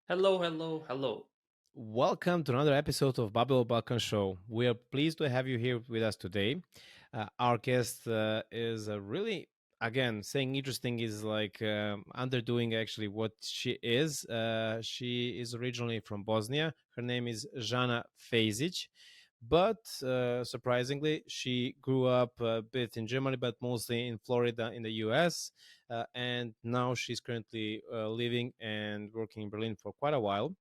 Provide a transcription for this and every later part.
Hello, hello, hello. Welcome to another episode of Balkan Show. We are pleased to have you here with us today. Our guest is really, again, saying interesting is like underdoing actually what she is. She is originally from Bosnia. Her name is Žana Fejzic. But surprisingly, she grew up a bit in Germany, but mostly in Florida in the US. And now she's currently living and working in Berlin for quite a while,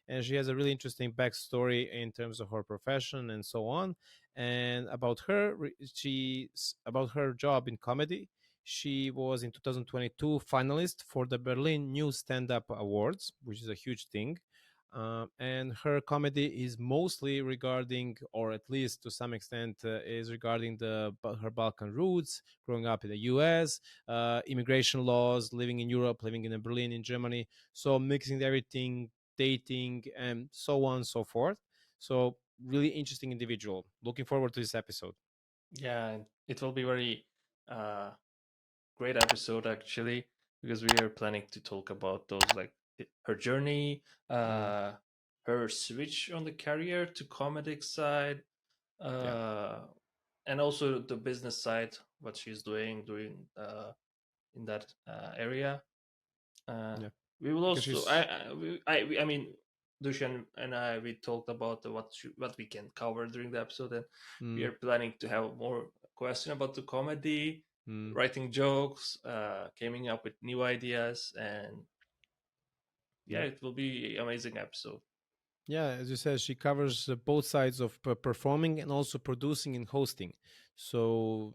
and she has a really interesting backstory in terms of her profession and so on. And about her, she about her job in comedy. She was in 2022 finalist for the Berlin New Stand Up Awards, which is a huge thing. And her comedy is mostly regarding, or at least to some extent, is regarding her Balkan roots, growing up in the U.S., immigration laws, living in Europe, living in Berlin, in Germany. So mixing everything, dating, and so on and so forth. So really interesting individual. Looking forward to this episode. Yeah, it will be very uh, great episode actually because we are planning to talk about those like her journey, Mm, uh, her switch on the career to comedic side, yeah, uh, and also the business side, what she's doing in that area. Uh, yeah, we will because also, she's I mean, Dushan and I, we talked about what we can cover during the episode, and we mm, are planning to have more question about the comedy, mm, writing jokes, coming up with new ideas, and yeah, yeah. it will be amazing episode. Yeah, as you said, she covers both sides of performing and also producing and hosting. So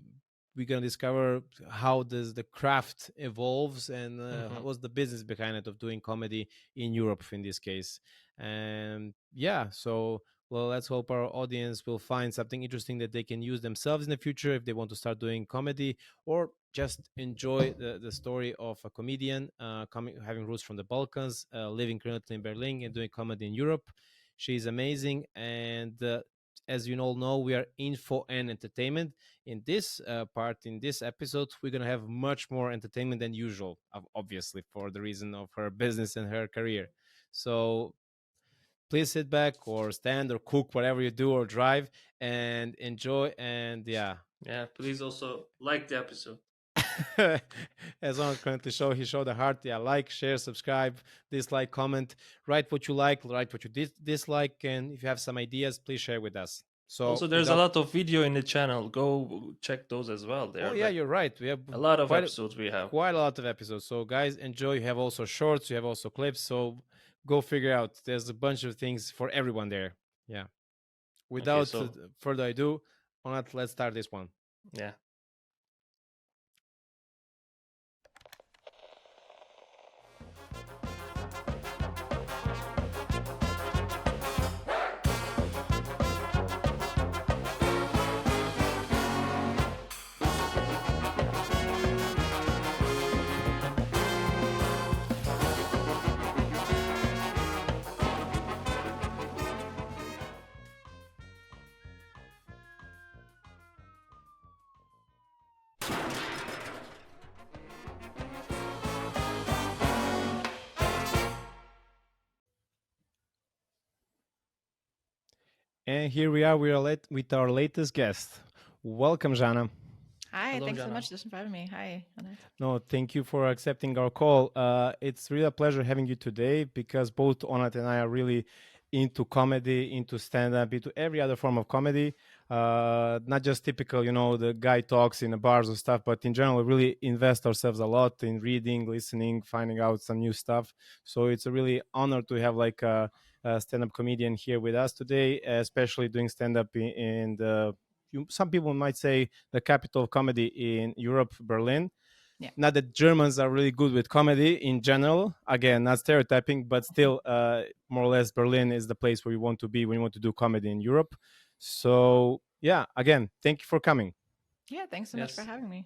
we're gonna discover how does the craft evolves and Hmm. what's the business behind it of doing comedy in Europe in this case. And yeah, so well, let's hope our audience will find something interesting that they can use themselves in the future if they want to start doing comedy, or just enjoy the story of a comedian having roots from the Balkans, living currently in Berlin and doing comedy in Europe. She's amazing. And as you all know, we are info and entertainment. In this part, in this episode, we're going to have much more entertainment than usual, obviously, for the reason of her business and her career. So please sit back or stand or cook, whatever you do, or drive and enjoy. And yeah, Yeah, please also like the episode. as on currently show, he showed the heart. Yeah, like, share, subscribe, dislike, comment, write what you like, write what you dislike, and if you have some ideas, please share with us. So Also, there's a without, lot of video in the channel. Go check those as well. They oh are yeah, like you're right. We have a lot of quite episodes we have. quite a lot of episodes. So guys, enjoy. You have also shorts. You have also clips. So go figure out. There's a bunch of things for everyone there. Yeah. Okay, Without so further ado, Onat, let's start this one. yeah. And here we are. We are with our latest guest. Welcome, Jana. Hi, Hello, thanks so Jana. much just for having me. Hi, Annette. No, thank you for accepting our call. It's really a pleasure having you today because both Onat and I are really into comedy, into stand up, into every other form of comedy. Not just typical, the guy talks in the bars or stuff, but in general, we really invest ourselves a lot in reading, listening, finding out some new stuff. So it's a really honor to have like a stand up comedian here with us today, especially doing stand up in the some people might say the capital of comedy in Europe, Berlin. Yeah. Not that Germans are really good with comedy in general. Again, not stereotyping, but still, more or less, Berlin is the place where you want to be when you want to do comedy in Europe. So, yeah, again, thank you for coming. Yeah, thanks so much for Yes. having me.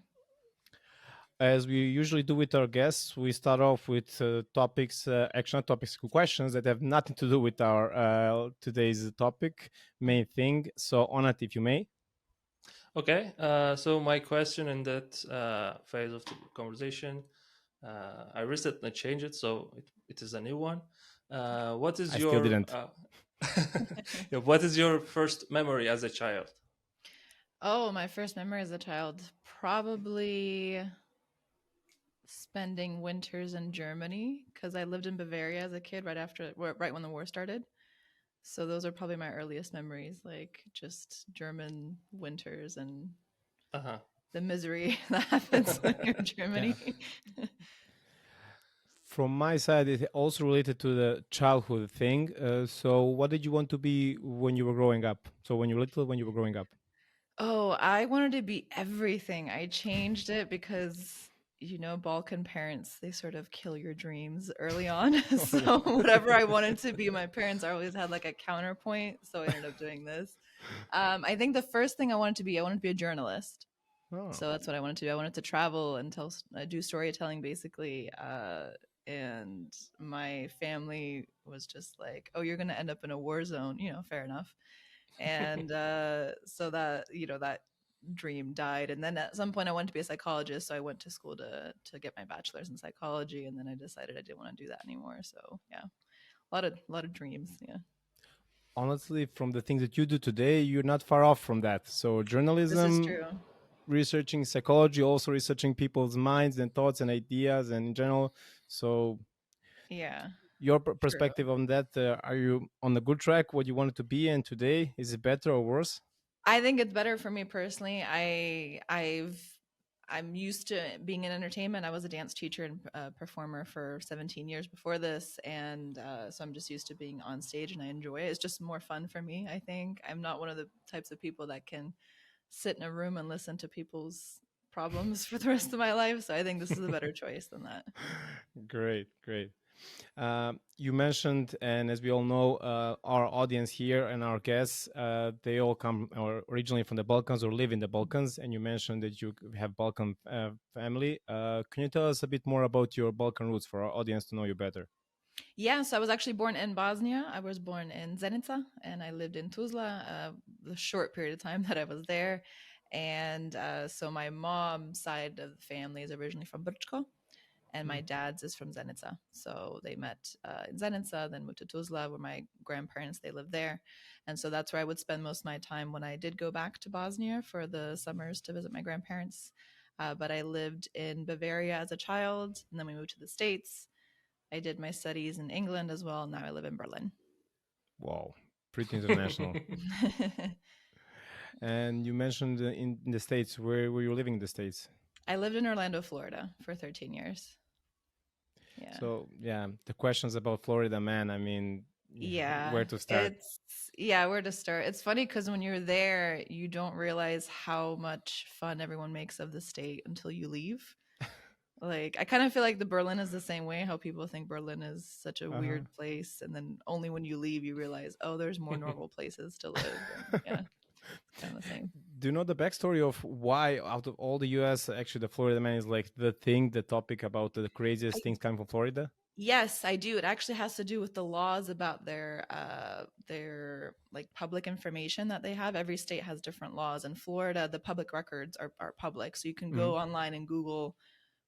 As we usually do with our guests, we start off with topics, action topics, questions that have nothing to do with our today's topic, main thing. So, Onat, if you may. Okay. So my question in that phase of the conversation, I recently changed it, so it is a new one. What is I still didn't. yeah, what is your first memory as a child? Oh, my first memory as a child, probably spending winters in Germany because I lived in Bavaria as a kid right when the war started. So those are probably my earliest memories, like just German winters and Uh-huh. the misery that happens when you're in Germany. From my side, it also related to the childhood thing. So, what did you want to be when you were growing up? So, when you were little, when you were growing up. Oh, I wanted to be everything. I changed it because, Balkan parents, they sort of kill your dreams early on. Oh, yeah. So whatever I wanted to be, my parents always had like a counterpoint. So I ended up doing this. I think the first thing I wanted to be a journalist. Oh. So that's what I wanted to do. I wanted to travel and do storytelling basically. And my family was just like, "Oh, you're going to end up in a war zone." Fair enough. And so that dream died. And then at some point I wanted to be a psychologist, so I went to school to get my bachelor's in psychology, and then I decided I didn't want to do that anymore. So yeah, a lot of dreams. Yeah, Honestly, from the things that you do today, you're not far off from that. So, this is journalism, true. researching psychology, also researching people's minds and thoughts and ideas, and in general. So, Yeah, your true. perspective on that, are you on a good track? What you wanted to be, and today, is it better or worse? I think it's better for me personally. I'm used to being in entertainment. I was a dance teacher and performer for 17 years before this, and so I'm just used to being on stage, and I enjoy it. It's just more fun for me. I think I'm not one of the types of people that can sit in a room and listen to people's problems for the rest of my life. So I think this is a better choice than that. Great, great. You mentioned, and as we all know, our audience here and our guests, they all come or originally from the Balkans or live in the Balkans. And you mentioned that you have Balkan family. Can you tell us a bit more about your Balkan roots for our audience to know you better? Yeah, so I was actually born in Bosnia. I was born in Zenica, and I lived in Tuzla the short period of time that I was there. And so my mom's side of the family is originally from Brčko, and my dad's is from Zenica. So they met in Zenica, then moved to Tuzla, where my grandparents they lived there, and so that's where I would spend most of my time when I did go back to Bosnia for the summers to visit my grandparents. But I lived in Bavaria as a child, and then we moved to the States. I did my studies in England as well. Now I live in Berlin. Wow, pretty international. And you mentioned in the States, where were you living in the States? I lived in Orlando, Florida for 13 years. Yeah. So, yeah, the questions about Florida, man, I mean, Yeah. where to start? Where to start. It's funny because when you're there, you don't realize how much fun everyone makes of the state until you leave. Like, I kind of feel like the Berlin is the same way, how people think Berlin is such a weird place. And then only when you leave, you realize, oh, there's more normal places to live. And yeah, it's kind of the same. Do you know the backstory of why, out of all the US, actually the Florida man is like the topic about the craziest things coming from Florida? Yes, I do. It actually has to do with the laws about their like public information that they have. Every state has different laws. In Florida, the public records are public, so you can go online and Google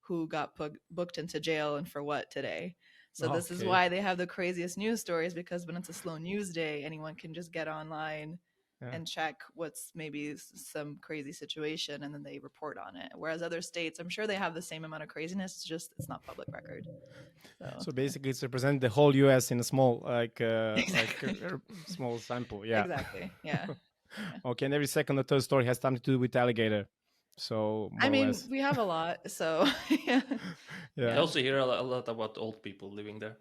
who got booked into jail and for what today. So this is why they have the craziest news stories, because when it's a slow news day, anyone can just get online and check what's maybe some crazy situation, and then they report on it. Whereas other states, I'm sure they have the same amount of craziness, it's just it's not public record. So basically, it's represent the whole U.S. in a small, Exactly. small sample. Yeah. Exactly. Yeah. Okay, and every second or third story has something to do with alligator. So more I or mean, less. we have a lot, so yeah. Yeah. I also hear a lot about old people living there.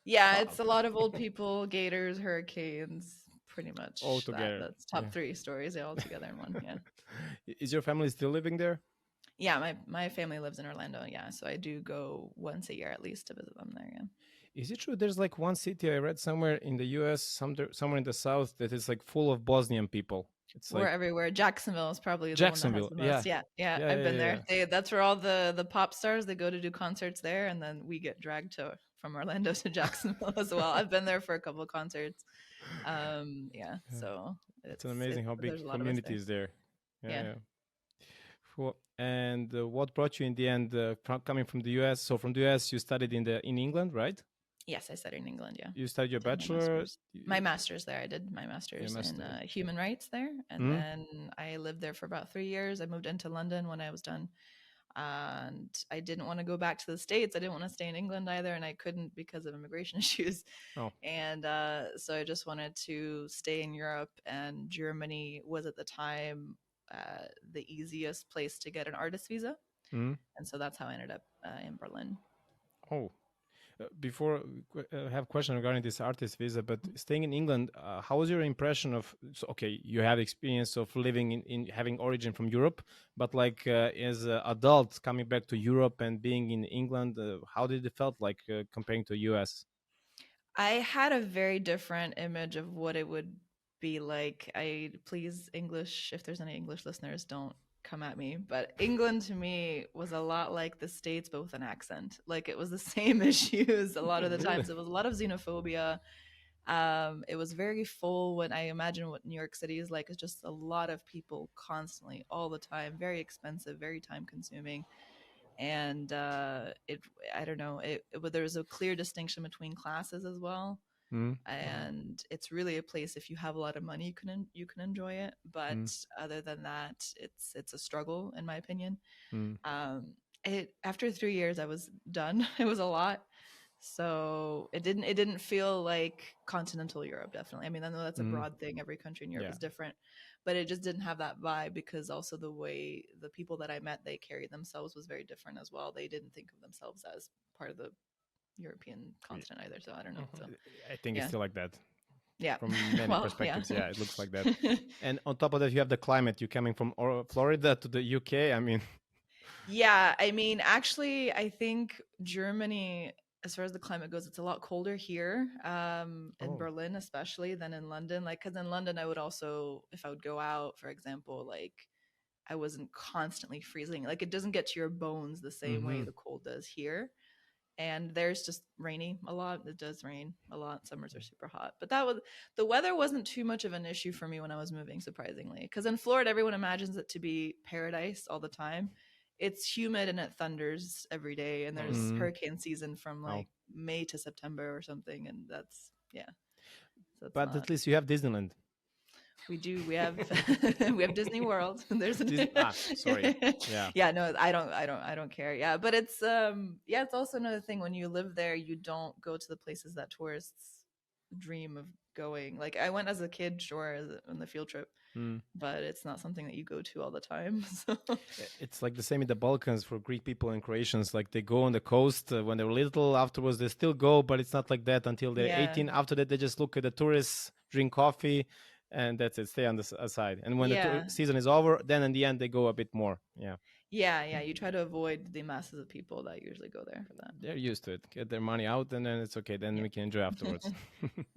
Yeah, it's a lot of old people, gators, hurricanes, pretty much All together. That's top three stories all together in one. Yeah. Is your family still living there? Yeah, my family lives in Orlando. Yeah, so I do go once a year at least to visit them there. Yeah. Is it true there's like one city I read somewhere in the US, somewhere in the south, that is like full of Bosnian people? It's We're like everywhere. Jacksonville is probably the Jacksonville. one that has the most. Yeah, I've been there. That's where all the pop stars, they go to do concerts there, and then we get dragged from Orlando to Jacksonville as well. I've been there for a couple of concerts. So it's amazing how big community is there. Yeah. Cool. And what brought you in the end coming from the US? So from the US, you studied in England, right? Yes, I studied in England. Yeah, You studied your did my bachelor. master's. My master's there. I did my Your master's in master. human rights there, and then I lived there for about 3 years. I moved into London when I was done, and I didn't want to go back to the States. I didn't want to stay in England either, and I couldn't because of immigration issues. Oh, And so I just wanted to stay in Europe, and Germany was at the time the easiest place to get an artist visa, mm. and so that's how I ended up in Berlin. Oh. Before I have a question regarding this artist visa, but staying in England, how was your impression of? So, okay, you have experience of living in having origin from Europe, but like as an adult coming back to Europe and being in England, how did it felt like comparing to US? I had a very different image of what it would be like. I please English, if there's any English listeners, don't come at me. But England to me was a lot like the States, but with an accent. Like it was the same issues a lot of the Really? times. It was a lot of xenophobia. It was very full. When I imagine what New York City is like, it's just a lot of people constantly, all the time, very expensive, very time consuming. And it, I don't know, there was a clear distinction between classes as well, Mm, and it's really a place, if you have a lot of money, you can enjoy it, but mm, other than that, it's a struggle in my opinion. mm, um it After 3 years I was done. It was a lot, so it didn't feel like continental Europe, definitely. I mean, I know that's a mm. broad thing, every country in Europe Yeah. is different, but it just didn't have that vibe, because also the way the people that I met, they carried themselves, was very different as well. They didn't think of themselves as part of the European Yeah. continent either, so I don't know. So I think it's yeah. still like that Yeah. from many Well, yeah. perspectives. Yeah, it looks like that. And on top of that, you have the climate. You coming from Florida to the UK. I mean, Yeah, I mean, actually, I think Germany, as far as the climate goes, it's a lot colder here, in oh, Berlin especially, than in London. Like, because in London, I would also, if I would go out, for example, like I wasn't constantly freezing. Like, it doesn't get to your bones the same way mm-hmm. the cold does here. And there's just rainy a lot. It does rain a lot. Summers are super hot. But the weather wasn't too much of an issue for me when I was moving, surprisingly. Because in Florida, everyone imagines it to be paradise all the time. It's humid and it thunders every day. And there's Mm. hurricane season from Oh, like May to September or something. And that's, yeah. So it's but not. at least you have Disneyland. We do. We have we have Disney World. There's Sorry. Yeah. yeah, no, I don't care. Yeah, but it's yeah, it's also another thing, when you live there, you don't go to the places that tourists dream of going. Like I went as a kid, sure, on the field trip, Mm. but it's not something that you go to all the time. So It's like the same in the Balkans for Greek people and Croatians. Like they go on the coast when they're little. Afterwards, they still go, but it's not like that until they're yeah, 18. After that, they just look at the tourists, drink coffee, and that's it. Stay on the side. And when the yeah, season is over, then in the end, they go a bit more. Yeah. yeah. You try to avoid the masses of people that usually go there for that. They're used to it. Get their money out, and then it's okay. Then Yeah, we can enjoy afterwards.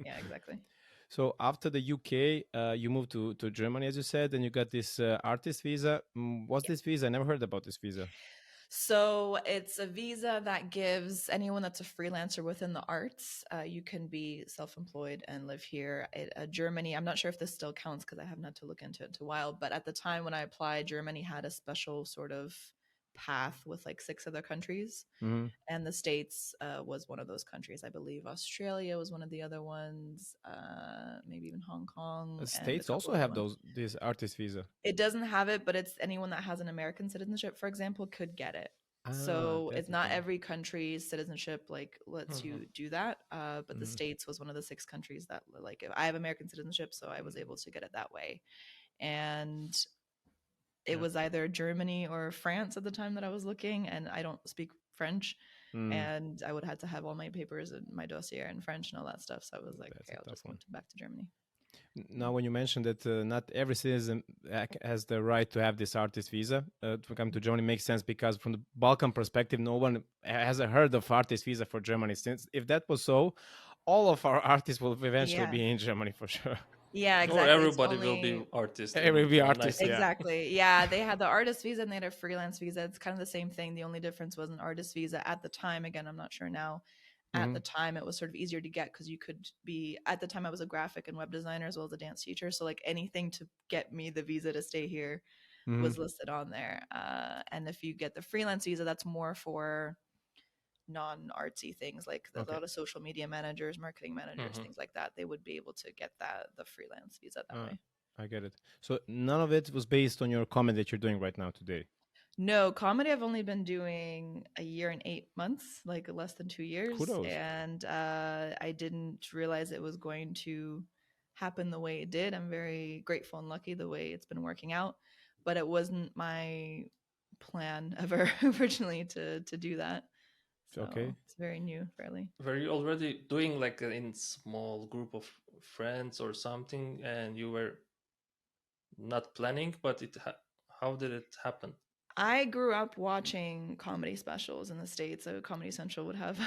yeah, exactly. So after the UK, you moved to Germany, as you said, and you got this artist visa. What's this visa? I never heard about this visa. So it's a visa that gives anyone that's a freelancer within the arts, you can be self-employed and live here. Germany, I'm not sure if this still counts because I haven't had to look into it in a while, but at the time when I applied, Germany had a special sort of path with like 6 other countries, Mm-hmm. and the States was one of those countries. I believe Australia was one of the other ones, maybe even Hong Kong, and a States couple also other have ones. this artist visa. It doesn't have it, but it's anyone that has an American citizenship, for example, could get it. Ah, So that's it's the not thing. every country's citizenship like lets Mhm. you do that. But the Mm-hmm. States was one of the 6 countries that, like, I have American citizenship, so I was able to get it that way. And it Yeah. was either Germany or France at the time that I was looking, and I don't speak French, Mm, and I would have to have all my papers and my dossier in French and all that stuff. So I was like, that's okay, a I'll tough just one. move back to Germany. Now, when you mentioned that not every citizen has the right to have this artist visa to come to Germany, makes sense because from the Balkan perspective, no one has heard of artist visa for Germany. Since if that was so, all of our artists will eventually Yeah. be in Germany for sure. Yeah, Or exactly. It's everybody will only be artist It will be in a artists, nice. yeah. exactly. Yeah, they had the artist visa and they had a freelance visa. It's kind of the same thing. The only difference was an artist visa at the time. Again, I'm not sure now. At Mm-hmm. the time, it was sort of easier to get because you could be, at the time, I was a graphic and web designer as well as a dance teacher. So, like, anything to get me the visa to stay here Mm-hmm. was listed on there. And if you get the freelance visa, that's more for non-artsy things, like a Okay. lot of social media managers, marketing managers, Mhm. things like that. They would be able to get the freelance visa that way. I get it. So none of it was based on your comedy that you're doing right now today. No, comedy I've only been doing a year and 8 months, like less than 2 years. Kudos. And I didn't realize it was going to happen the way it did. I'm very grateful and lucky the way it's been working out. But it wasn't my plan ever originally to do that. So Okay. it's very new, fairly. Were you already doing like in small group of friends or something, and you were not planning, but how did it happen? I grew up watching comedy specials in the States. So Comedy Central would have,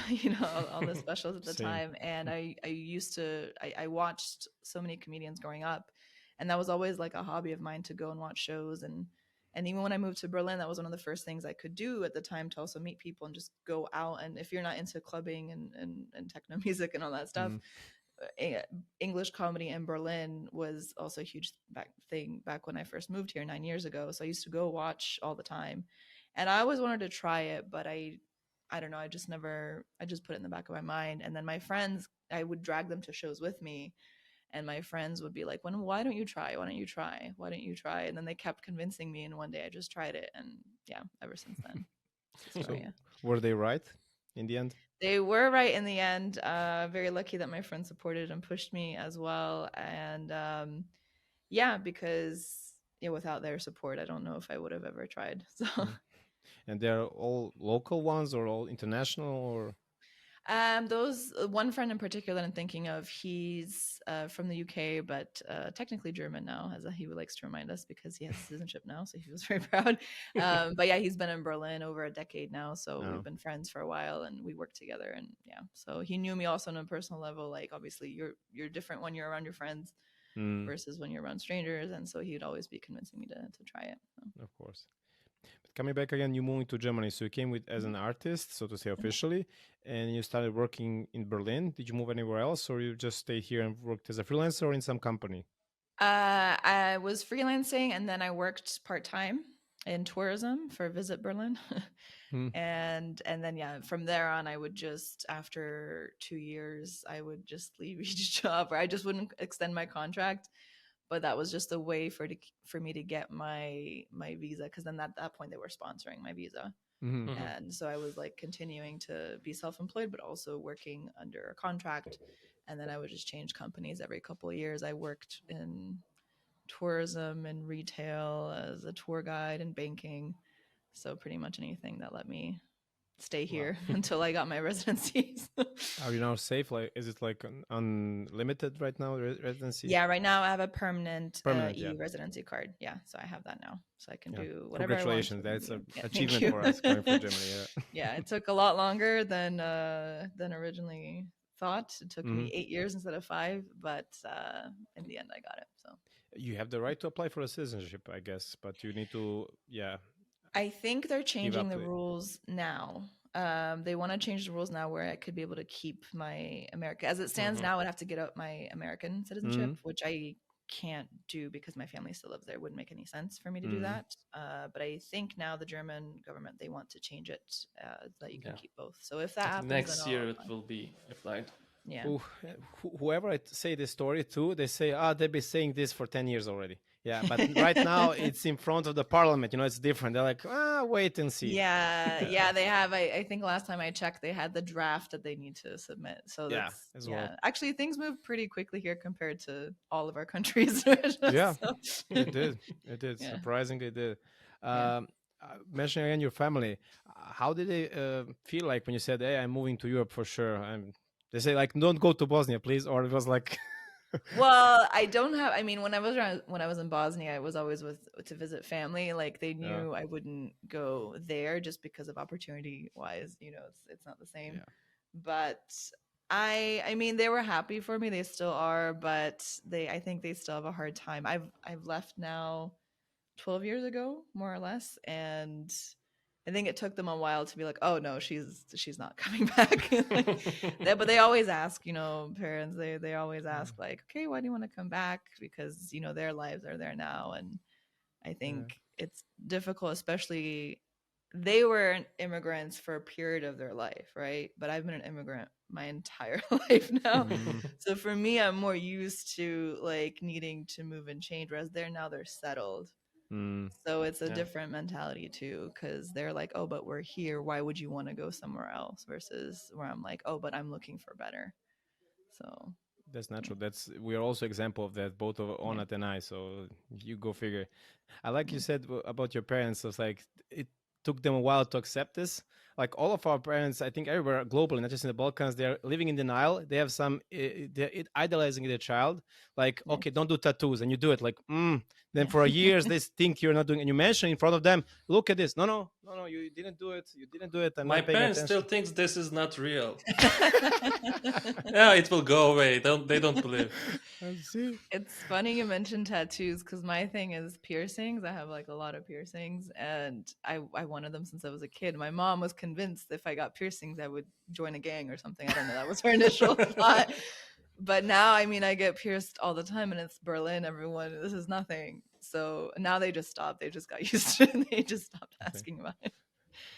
all the specials at the Same. time. And I watched so many comedians growing up. And that was always like a hobby of mine to go and watch shows. And even when I moved to Berlin, that was one of the first things I could do at the time, to also meet people and just go out. And if you're not into clubbing and techno music and all that stuff, English comedy in Berlin was also a huge thing back when I first moved here 9 years ago. So I used to go watch all the time, and I always wanted to try it, but I don't know. I just put it in the back of my mind. And then my friends, I would drag them to shows with me, and my friends would be like, why don't you try? Why don't you try? Why don't you try? And then they kept convincing me, and one day I just tried it, and yeah, ever since then. That's the story, So yeah. were they right in the end? They were right in the end. Very lucky that my friends supported and pushed me as well. And yeah, because without their support, I don't know if I would have ever tried. So And they're all local ones or all international or? those one friend in particular I'm thinking of, he's from the UK, but technically German now, as he likes to remind us, because he has citizenship now, so he was very proud. But yeah, he's been in Berlin over a decade now, so Oh. we've been friends for a while, and we work together. And yeah, so he knew me also on a personal level. Like, obviously you're different when you're around your friends versus when you're around strangers, and so he'd always be convincing me to try it. So. Of course. But coming back again, you moved to Germany, so you came with as an artist, so to say, officially, and you started working in Berlin. Did you move anywhere else, or you just stayed here and worked as a freelancer or in some company? I was freelancing, and then I worked part-time in tourism for Visit Berlin. And then yeah, from there on, I would just, after 2 years, I would just leave each job, or I just wouldn't extend my contract. But that was just a way for me to get my visa, because then at that point they were sponsoring my visa. And so I was like continuing to be self-employed, but also working under a contract. And then I would just change companies every couple of years. I worked in tourism and retail as a tour guide and banking. So pretty much anything that let me stay here until I got my residencies. Are you now safe? Like, is it like unlimited right now, residency? Yeah, right now I have a permanent yeah. EU residency card. Yeah, so I have that now, so I can do whatever Congratulations, I want. that's an Yeah, achievement for us coming from Germany. Yeah. Yeah, it took a lot longer than originally thought. It took me 8 years instead of 5, but in the end I got it. So you have the right to apply for a citizenship, I guess, but you need to, I think they're changing the rules now. They want to change the rules now where I could be able to keep my America. As it stands now, I'd have to get out my American citizenship, which I can't do because my family still lives there. It wouldn't make any sense for me to do that. But I think now the German government, they want to change it so that you can keep both. So if that happens, next then year it will be applied. Yeah. Whoever I say this story to, they say, they've been saying this for 10 years already. Yeah, but right now it's in front of the parliament. It's different. They're like, wait and see. Yeah, they have. I think last time I checked, they had the draft that they need to submit. So that's, well. Actually, things move pretty quickly here compared to all of our countries. Yeah, So. it did. It did. Yeah. Surprisingly, it did. Mentioning again your family, how did they feel like when you said, "Hey, I'm moving to Europe for sure"? They say like, "Don't go to Bosnia, please," or it was like. Well, I don't have. I mean, when I was in Bosnia, I was always to visit family. Like they knew I wouldn't go there just because of opportunity wise. It's not the same. Yeah. But I mean, they were happy for me. They still are, but I think they still have a hard time. I've left now 12 years ago, more or less, and I think it took them a while to be like, oh no, she's not coming back. But they always ask, parents, they always ask like, okay, why do you want to come back? Because, their lives are there now. And I think it's difficult, especially they were immigrants for a period of their life, right? But I've been an immigrant my entire life now. So for me, I'm more used to like needing to move and change, whereas they're settled. So it's a Yeah. different mentality too, because they're like, oh, but we're here. Why would you want to go somewhere else? Versus where I'm like, oh, but I'm looking for better. So That's natural. That's we are also example of that, both of yeah. Onat and I. So you go figure. I like you said about your parents. It's like it took them a while to accept this. Like all of our parents, I think everywhere globally, not just in the Balkans, they're living in denial. They have some they're idolizing their child. Like, Yeah. okay, don't do tattoos, and you do it. Like, Then Yeah. for years they think you're not doing, and you mention in front of them, look at this. No, you didn't do it. You didn't do it. I'm My not paying parents still attention. thinks this is not real. Yeah, it will go away. They don't believe. I see. It's funny you mentioned tattoos because my thing is piercings. I have like a lot of piercings, and I wanted them since I was a kid. My mom was convinced if I got piercings, I would join a gang or something. I don't know. That was her initial thought. But now, I mean, I get pierced all the time, and it's Berlin. Everyone, this is nothing. So now they just stopped. They just got used to it. And they just stopped Okay. asking about it.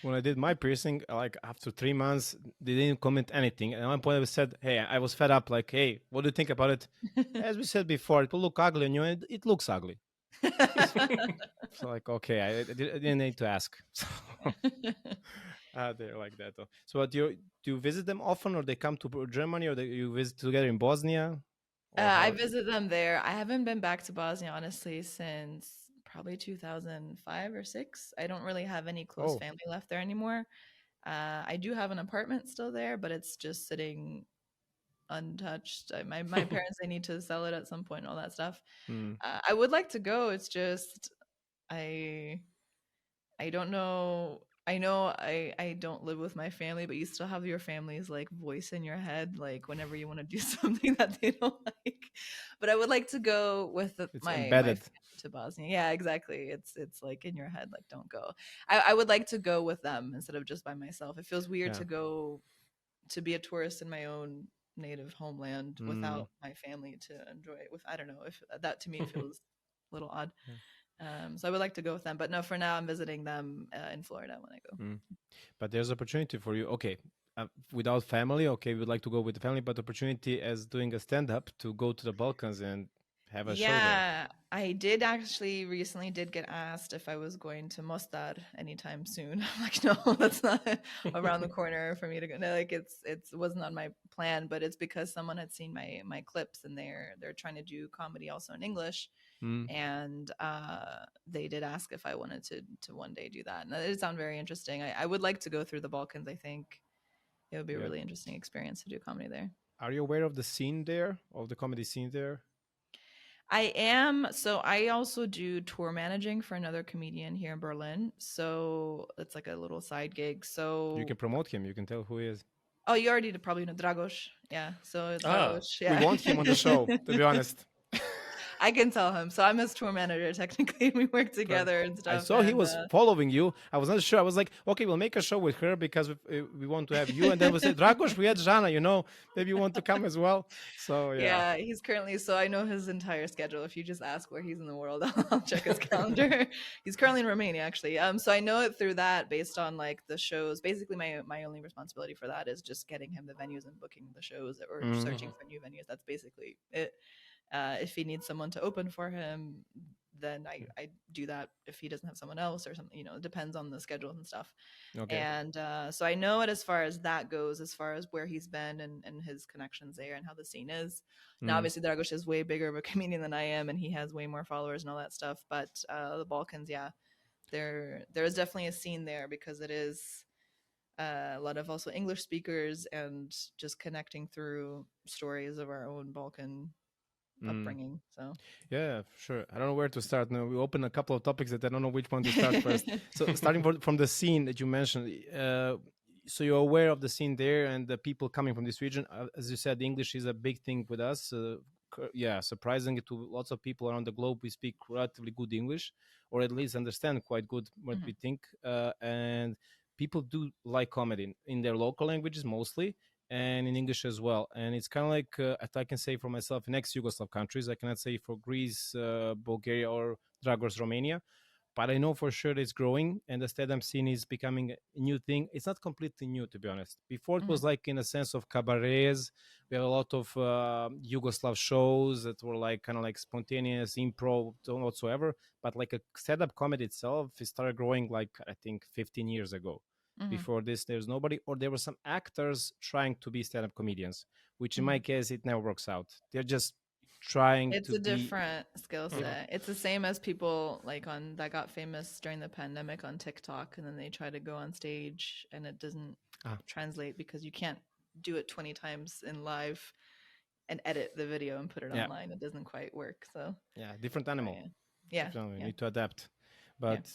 When I did my piercing, like after 3 months, they didn't comment anything. And at one point, I said, "Hey, I was fed up. Like, hey, what do you think about it?" As we said before, it will look ugly on you, and it looks ugly. So, like, okay, I didn't need to ask. So, they're like that, though. So, do you visit them often, or they come to Germany, or you visit together in Bosnia? Or I how? visit them there. I haven't been back to Bosnia, honestly, since probably 2005 or 6. I don't really have any close Oh, family left there anymore. I do have an apartment still there, but it's just sitting untouched. My parents, they need to sell it at some point and all that stuff. mm, I would like to go. It's just I I don't know. I know I don't live with my family, but you still have your family's like voice in your head, like whenever you want to do something that they don't like. But I would like to go with it's my embedded. family to Bosnia. Yeah, exactly. It's like in your head, like don't go. I would like to go with them instead of just by myself. It feels weird Yeah. to go to be a tourist in my own native homeland Mm, without my family to enjoy it. With I don't know if that to me feels a little odd. yeah. So I would like to go with them, but no, for now I'm visiting them in Florida when I go. Mm. But there's opportunity for you. Okay, without family, okay, we'd like to go with the family, but opportunity as doing a stand up to go to the Balkans and have a show there. Yeah, I did actually recently did get asked if I was going to Mostar anytime soon. I'm like, no, that's not around the corner for me to go. No, like it wasn't on my plan, but it's because someone had seen my clips and they're trying to do comedy also in English. Mm, And they did ask if I wanted to one day do that. And it did sound very interesting. I would like to go through the Balkans. I think it would be a yeah. really interesting experience to do comedy there. Are you aware of the scene there, of the comedy scene there? I am. So I also do tour managing for another comedian here in Berlin. So it's like a little side gig. You So can promote him. You can tell who he is. oh, you already probably know Dragos. Yeah. So Ah, Dragos. We Yeah. want him on the show, to be honest. I can tell him. So I'm his tour manager. Technically, we work But together and I stuff. saw he And was following you. I was not sure. I was like, okay, we'll make a show with her because we want to have you. And then we said, Dragos, we had Žana, maybe you want to come as well. So, yeah. yeah, he's currently. So I know his entire schedule. If you just ask where he's in the world, I'll check his calendar. He's currently in Romania, actually. So I know it through that, based on like the shows. Basically, my only responsibility for that is just getting him the venues and booking the shows or searching for new venues. That's basically it. If he needs someone to open for him, then I do that. If he doesn't have someone else or something, it depends on the schedule and stuff. Okay. And so I know it as far as that goes, as far as where he's been and his connections there and how the scene is. Now, obviously, Dragos is way bigger of a comedian than I am, and he has way more followers and all that stuff. But the Balkans, yeah, there is definitely a scene there because it is a lot of also English speakers and just connecting through stories of our own Balkan upbringing. So Yeah, sure. I don't know where to start. No, we open a couple of topics that I don't know which one to start first. So starting from the scene that you mentioned, so you're aware of the scene there and the people coming from this region. As you said, English is a big thing with us. Yeah, surprising to lots of people around the globe, we speak relatively good English, or at least understand quite good what we think. And people do like comedy in their local languages mostly, and in English as well. And it's kind of like, I can say for myself, in ex-Yugoslav countries, I cannot say for Greece, Bulgaria, or Dragos, Romania. but I know for sure it's growing and the stand-up scene is becoming a new thing. It's not completely new, to be honest. Before it was like in a sense of cabarets. We have a lot of Yugoslav shows that were like kind of like spontaneous improv whatsoever. But like a stand-up comedy itself, it started growing like I think 15 years ago. Before this, there's nobody, or there were some actors trying to be stand-up comedians, which in my case, it never works out. They're just trying It's to a be. different skill set. It's the same as people like on that got famous during the pandemic on TikTok, and then they try to go on stage and it doesn't translate because you can't do it 20 times in live and edit the video and put it online. It doesn't quite work. So Different animal. Yeah. You need to adapt. But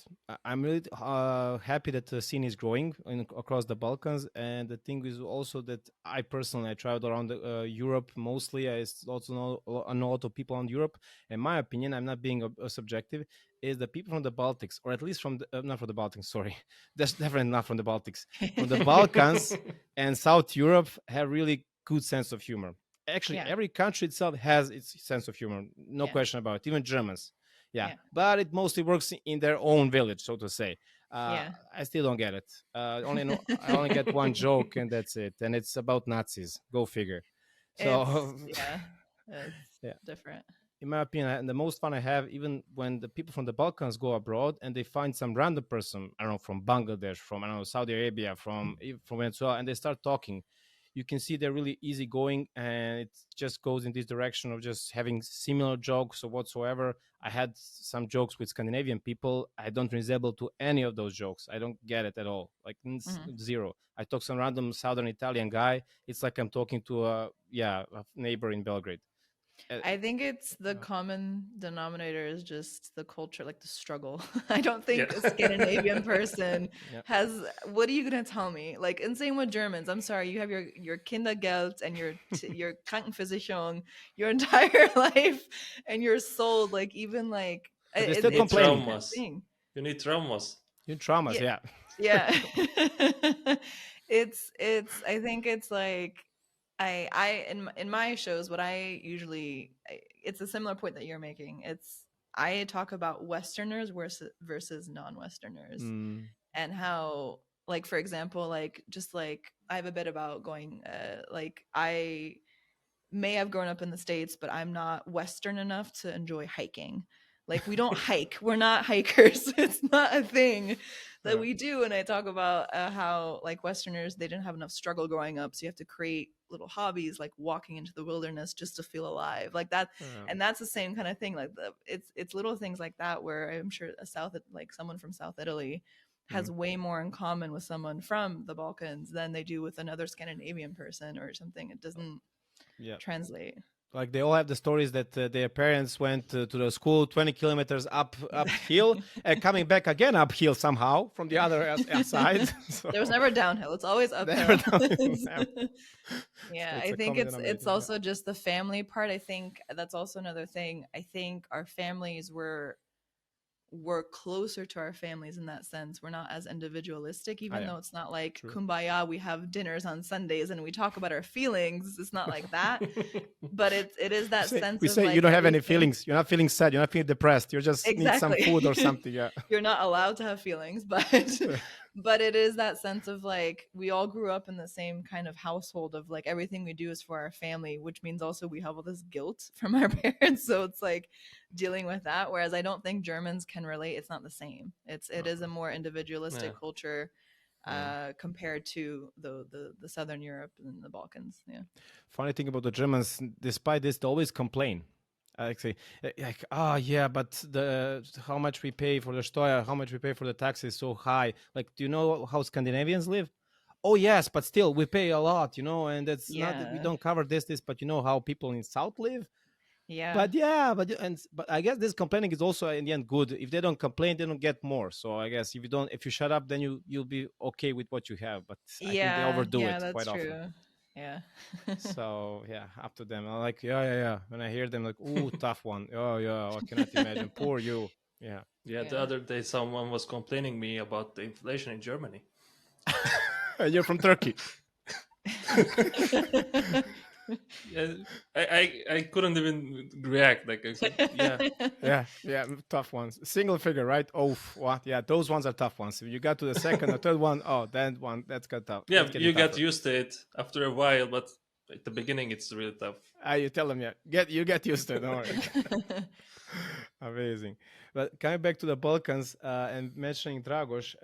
I'm really happy that the scene is growing across the Balkans. And the thing is also that I personally, I traveled around Europe mostly. I also know a lot of people in Europe. In my opinion, I'm not being subjective, is the people from the Baltics, or at least from the, not from the Baltics, sorry. That's definitely not from the Baltics. From the Balkans and South Europe have really good sense of humor. Actually, every country itself has its sense of humor. No question about it. Even Germans. But it mostly works in their own village, so to say. I still don't get it. I only get one joke, and that's it. And it's about Nazis. Go figure. So it's different. In my opinion, and the most fun I have, even when the people from the Balkans go abroad and they find some random person, I don't know, from Bangladesh, from I don't know, Saudi Arabia, from Venezuela, and they start talking. You can see they're really easygoing, and it just goes in this direction of just having similar jokes or whatsoever. I had some jokes with Scandinavian people. I don't resemble to any of those jokes. I don't get it at all, like zero. I talk to some random Southern Italian guy. It's like I'm talking to a neighbor in Belgrade. I think it's the common denominator is just the culture, like the struggle. I don't think a Scandinavian person has, what are you going to tell me? Like, and same with Germans. I'm sorry, you have your Kindergeld and your Krankenversicherung your entire life, and you're sold, like, even like, they still complain. You need traumas. You need traumas, yeah. It's, I think it's like, I in my shows, what I usually, it's a similar point that you're making. It's, I talk about Westerners versus non-Westerners, and how, like, for example, like, just like I have a bit about going, like, I may have grown up in the States, but I'm not Western enough to enjoy hiking. Like, we don't hike. We're not hikers. It's not a thing that we do. And I talk about how, like, Westerners, they didn't have enough struggle growing up. So you have to create little hobbies, like walking into the wilderness just to feel alive, like that. And that's the same kind of thing. Like, it's little things like that where I'm sure like someone from South Italy has way more in common with someone from the Balkans than they do with another Scandinavian person or something. It doesn't translate. Like, they all have the stories that their parents went to the school 20 kilometers uphill and coming back again uphill somehow from the other side. So there was never downhill. It's always uphill. I think it's also just the family part. I think that's also another thing. I think our families were closer to our families in that sense. We're not as individualistic, even though it's not like kumbaya, we have dinners on Sundays and we talk about our feelings. It's not like that. But it is that sense. We say, like, you don't have any feelings. You're not feeling sad. You're not feeling depressed. You just need some food or something. You're not allowed to have feelings, but it is that sense of, like, we all grew up in the same kind of household of, like, everything we do is for our family, which means also we have all this guilt from our parents. So it's like dealing with that. Whereas I don't think Germans can relate. It's not the same. It is a more individualistic culture compared to the Southern Europe and the Balkans. Funny thing about the Germans, despite this, they always complain. Like, but how much we pay for the Steuer, how much we pay for the taxes is so high. Like, do you know how Scandinavians live? Oh yes, but still we pay a lot, and that's not that we don't cover this, but you know how people in South live. But I guess this complaining is also in the end good. If they don't complain, they don't get more. So I guess if you shut up, then you'll be okay with what you have. But I think they overdo it quite often. So up to them. I'm like, when I hear them, like, ooh, tough one. I cannot imagine. Poor you. The other day someone was complaining me about the inflation in Germany. You're from Turkey. Yeah, I couldn't even react. Like, yeah, Yeah, tough ones. Single figure, right? Oh, what? Yeah, those ones are tough ones. If you got to the second or third one, oh, then one that's got tough. yeah. That's getting You get tougher. used to it after a while, but at the beginning, it's really tough. You tell them, yeah, you get used to it. Don't worry. Amazing. But coming back to the Balkans and mentioning Dragos,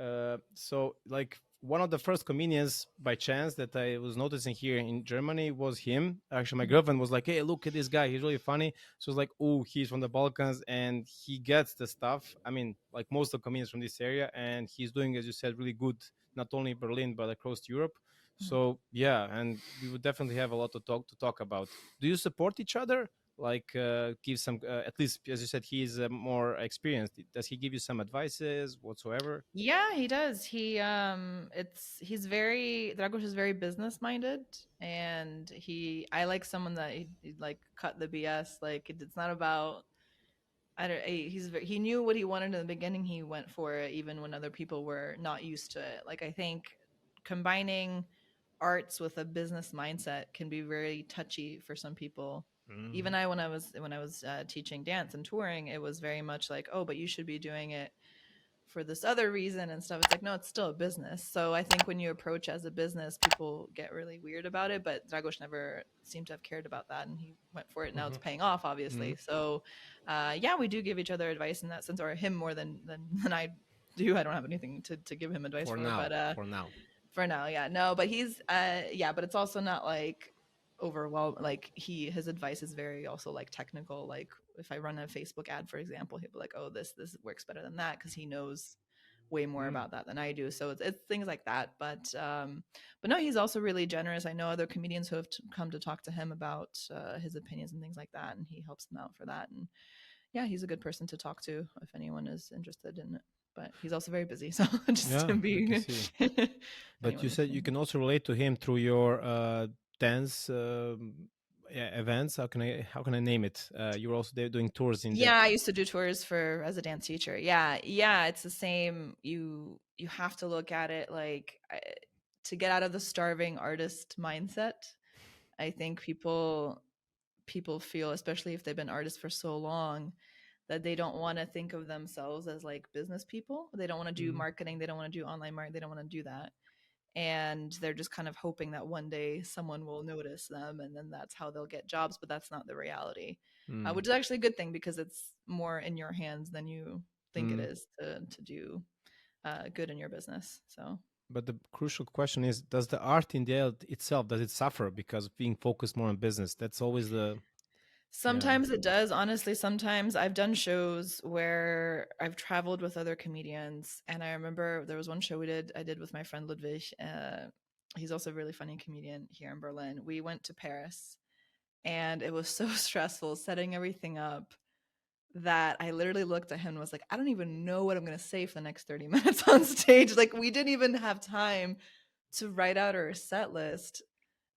so like one of the first comedians by chance that I was noticing here in Germany was him. Actually, my girlfriend was like, "Hey, look at this guy. He's really funny." So it's like, "Oh, he's from the Balkans and he gets the stuff." I mean, like most of the comedians from this area, and he's doing, as you said, really good, not only in Berlin but across Europe. So yeah, and we would definitely have a lot to talk about. Do you support each other? Like give some at least, as you said, he's more experienced. Does he give you some advices whatsoever? Yeah, he does. He's very Dragos is very business minded, and I like someone that he like cut the BS. Like it's not about I don't. He knew what he wanted in the beginning. He went for it, even when other people were not used to it. Like I think combining arts with a business mindset can be very touchy for some people. Even I, when I was teaching dance and touring, it was very much like, oh, but you should be doing it for this other reason and stuff. It's like, no, it's still a business. So I think when you approach as a business, people get really weird about it. But Dragos never seemed to have cared about that, and he went for it. Now it's paying off, obviously. So, yeah, we do give each other advice in that sense, or him more than I do. I don't have anything to give him advice for, but for now, yeah, no, but he's yeah, but it's also not like overwhelmed. Like his advice is very also like technical. Like if I run a Facebook ad, for example, he'll be like, oh, this works better than that, because he knows way more about that than I do. So it's things like that. But no, he's also really generous. I know other comedians who have come to talk to him about his opinions and things like that, and he helps them out for that. And yeah, he's a good person to talk to if anyone is interested in it. But he's also very busy, so just Yeah, to I be. can see. But you anyone said you can also relate to him through your dance yeah, events. How can I name it? You were also there doing tours in the. Yeah, I used to do tours for as a dance teacher. Yeah, it's the same. You have to look at it like to get out of the starving artist mindset. I think people feel, especially if they've been artists for so long, that they don't want to think of themselves as like business people. They don't want to do marketing. They don't want to do online marketing. They don't want to do that. And they're just kind of hoping that one day someone will notice them, and then that's how they'll get jobs. But that's not the reality, which is actually a good thing, because it's more in your hands than you think it is to do good in your business. So But the crucial question is: does the art in the end itself, does it suffer because of being focused more on business? That's always the. Yeah. sometimes it does. Honestly, sometimes I've done shows where I've traveled with other comedians, and I remember there was one show I did with my friend Ludwig. He's also a really funny comedian here in Berlin. We went to Paris, and it was so stressful setting everything up that I literally looked at him and was like, I don't even know what I'm going to say for the next 30 minutes on stage. Like, we didn't even have time to write out our set list.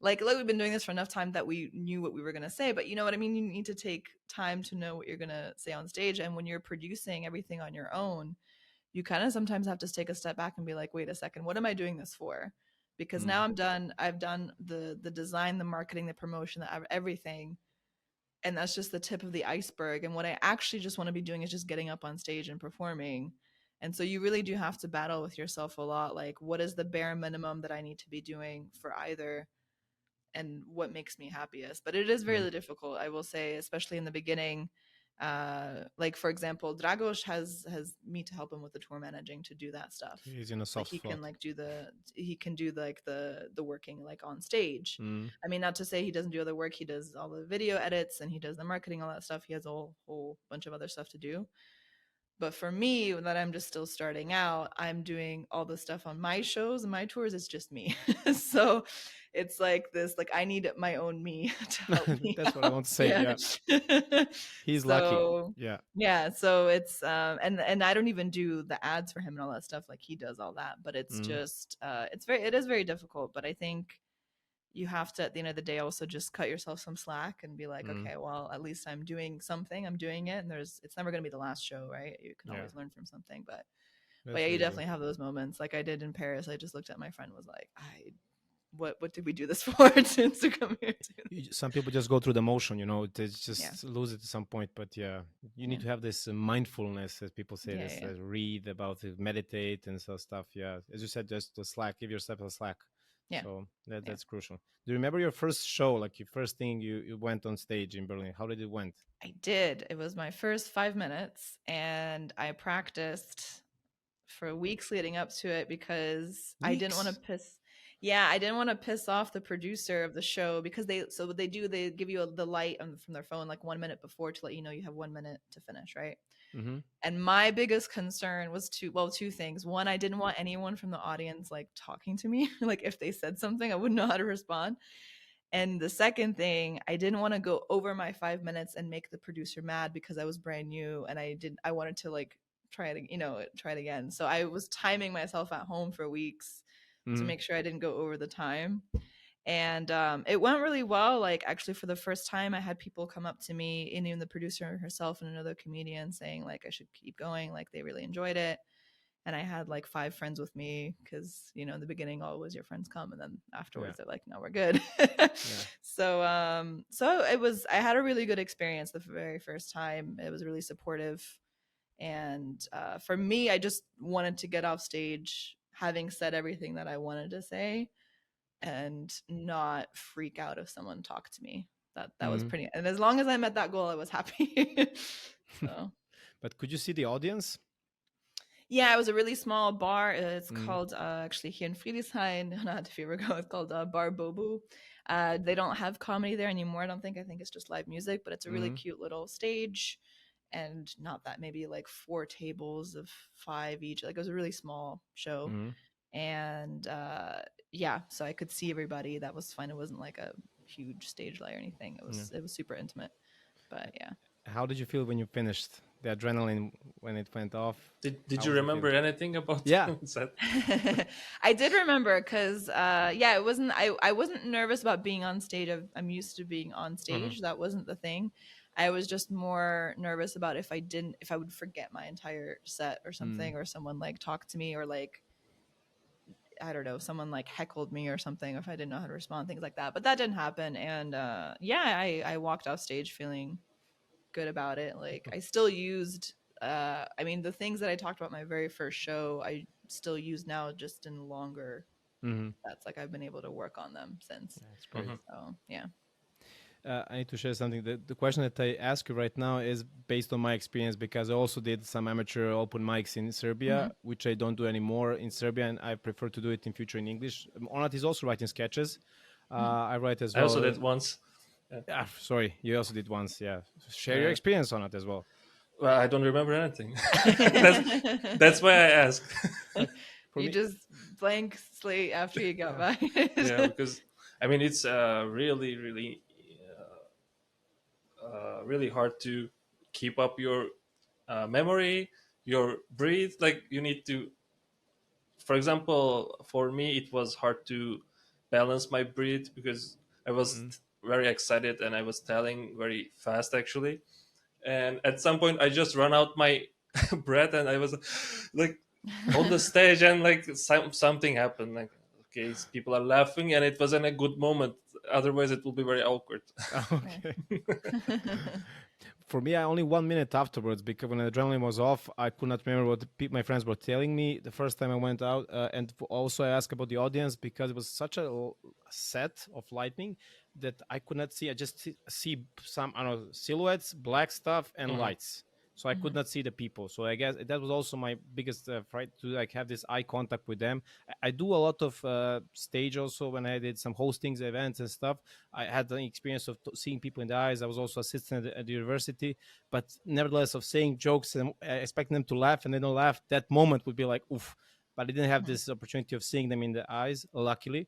Like we've been doing this for enough time that we knew what we were going to say, but you know what I mean? You need to take time to know what you're going to say on stage. And when you're producing everything on your own, you kind of sometimes have to take a step back and be like, wait a second, what am I doing this for? Because now I've done the design, the marketing, the promotion, everything, and that's just the tip of the iceberg. And what I actually just want to be doing is just getting up on stage and performing. And so you really do have to battle with yourself a lot, like what is the bare minimum that I need to be doing for either, and what makes me happiest. But it is really difficult, I will say, especially in the beginning. Like for example, Dragos has me to help him with the tour managing, to do that stuff. He's in a Like soft he spot. can like he can do like the working like on stage. I mean, not to say he doesn't do other work. He does all the video edits and he does the marketing, all that stuff. He has a whole bunch of other stuff to do. But for me, that I'm just still starting out, I'm doing all the stuff on my shows and my tours. It's just me. So it's like this, like I need my own me to help me That's what I out. want to say. Yeah. He's lucky. So Yeah. yeah, so it's and I don't even do the ads for him and all that stuff. Like he does all that, but it's just it is very difficult. But I think you have to, at the end of the day, also just cut yourself some slack and be like, okay, well, at least I'm doing something, I'm doing it, and it's never going to be the last show, right? You can always learn from something. But That's yeah, you really good. definitely have those moments like I did in Paris. I just looked at my friend, was like, what did we do this for to come here to? Some people just go through the motion, they just Yeah. lose it at some point. But yeah, you need Yeah. to have this mindfulness, as people say, Yeah, this yeah. read about it, meditate and stuff. Yeah, as you said, just the slack, give yourself a slack. Yeah. So Yeah. that's crucial. Do you remember your first show, like your first thing you went on stage in Berlin? How did it went? I did. It was my first 5 minutes, and I practiced for weeks leading up to it because I didn't want to Weeks? I didn't want to piss off the producer of the show, because they give you the light from their phone like 1 minute before to let you know you have 1 minute to finish, right? Mm-hmm. And my biggest concern was two things. One, I didn't want anyone from the audience like talking to me. Like if they said something, I wouldn't know how to respond. And the second thing, I didn't want to go over my 5 minutes and make the producer mad because I was brand new and I wanted to like try it again. So I was timing myself at home for weeks to make sure I didn't go over the time. And it went really well. Like actually for the first time, I had people come up to me, and even the producer herself and another comedian, saying like I should keep going, like they really enjoyed it. And I had like 5 friends with me, because in the beginning always your friends come, and then afterwards they're like, no, we're good. So I had a really good experience the very first time. It was really supportive. And for me, I just wanted to get off stage having said everything that I wanted to say, and not freak out if someone talked to me. That was pretty, and as long as I met that goal, I was happy. So But could you see the audience? yeah, it was a really small bar. It's called actually here in Friedrichshain, not if you ever go, it's called Bar Bobu. They don't have comedy there anymore, I don't think. I think it's just live music, but it's a really cute little stage, and not that, maybe like 4 tables of 5 each. Like it was a really small show. And so I could see everybody. That was fine. It wasn't like a huge stage light or anything. It was super intimate. But yeah. How did you feel when you finished? The adrenaline when it went off? Did you remember anything about that? I did remember, because it wasn't, I wasn't nervous about being on stage. I'm used to being on stage. That wasn't the thing. I was just more nervous about if I would forget my entire set or something, or someone like talked to me, or like, I don't know, someone like heckled me or something, if I didn't know how to respond, things like that. But that didn't happen. And I walked off stage feeling good about it. Like I still used the things that I talked about my very first show, I still use now, just in longer sets. Like I've been able to work on them since. That's great. So yeah. I need to share something. The question that I ask you right now is based on my experience, because I also did some amateur open mics in Serbia, which I don't do anymore in Serbia, and I prefer to do it in future in English. Onat is also writing sketches. I write as well. I also did once. Sorry, you also did once. Yeah, share your experience on it as well. Well, I don't remember anything. that's why I asked. You just blank slate after you got back. Yeah, because it's really, really, really hard to keep up your memory, your breathe. Like you need to, for example, for me, it was hard to balance my breathe because I was very excited and I was telling very fast actually. And at some point I just run out my breath and I was like on the stage, and like something happened. Like, okay, people are laughing and it wasn't a good moment. Otherwise it will be very awkward. Okay. For me, I only 1 minute afterwards, because when the adrenaline was off, I could not remember what my friends were telling me the first time I went out. And also I asked about the audience, because it was such a set of lightning that I could not see. I just see some, silhouettes, black stuff, and lights. So I could not see the people. So I guess that was also my biggest fright, to like have this eye contact with them. I do a lot of stage also when I did some hostings, events and stuff. I had the experience of seeing people in the eyes. I was also assistant at the university, but nevertheless, of saying jokes and expecting them to laugh and they don't laugh, that moment would be like, oof. But I didn't have this opportunity of seeing them in the eyes, luckily.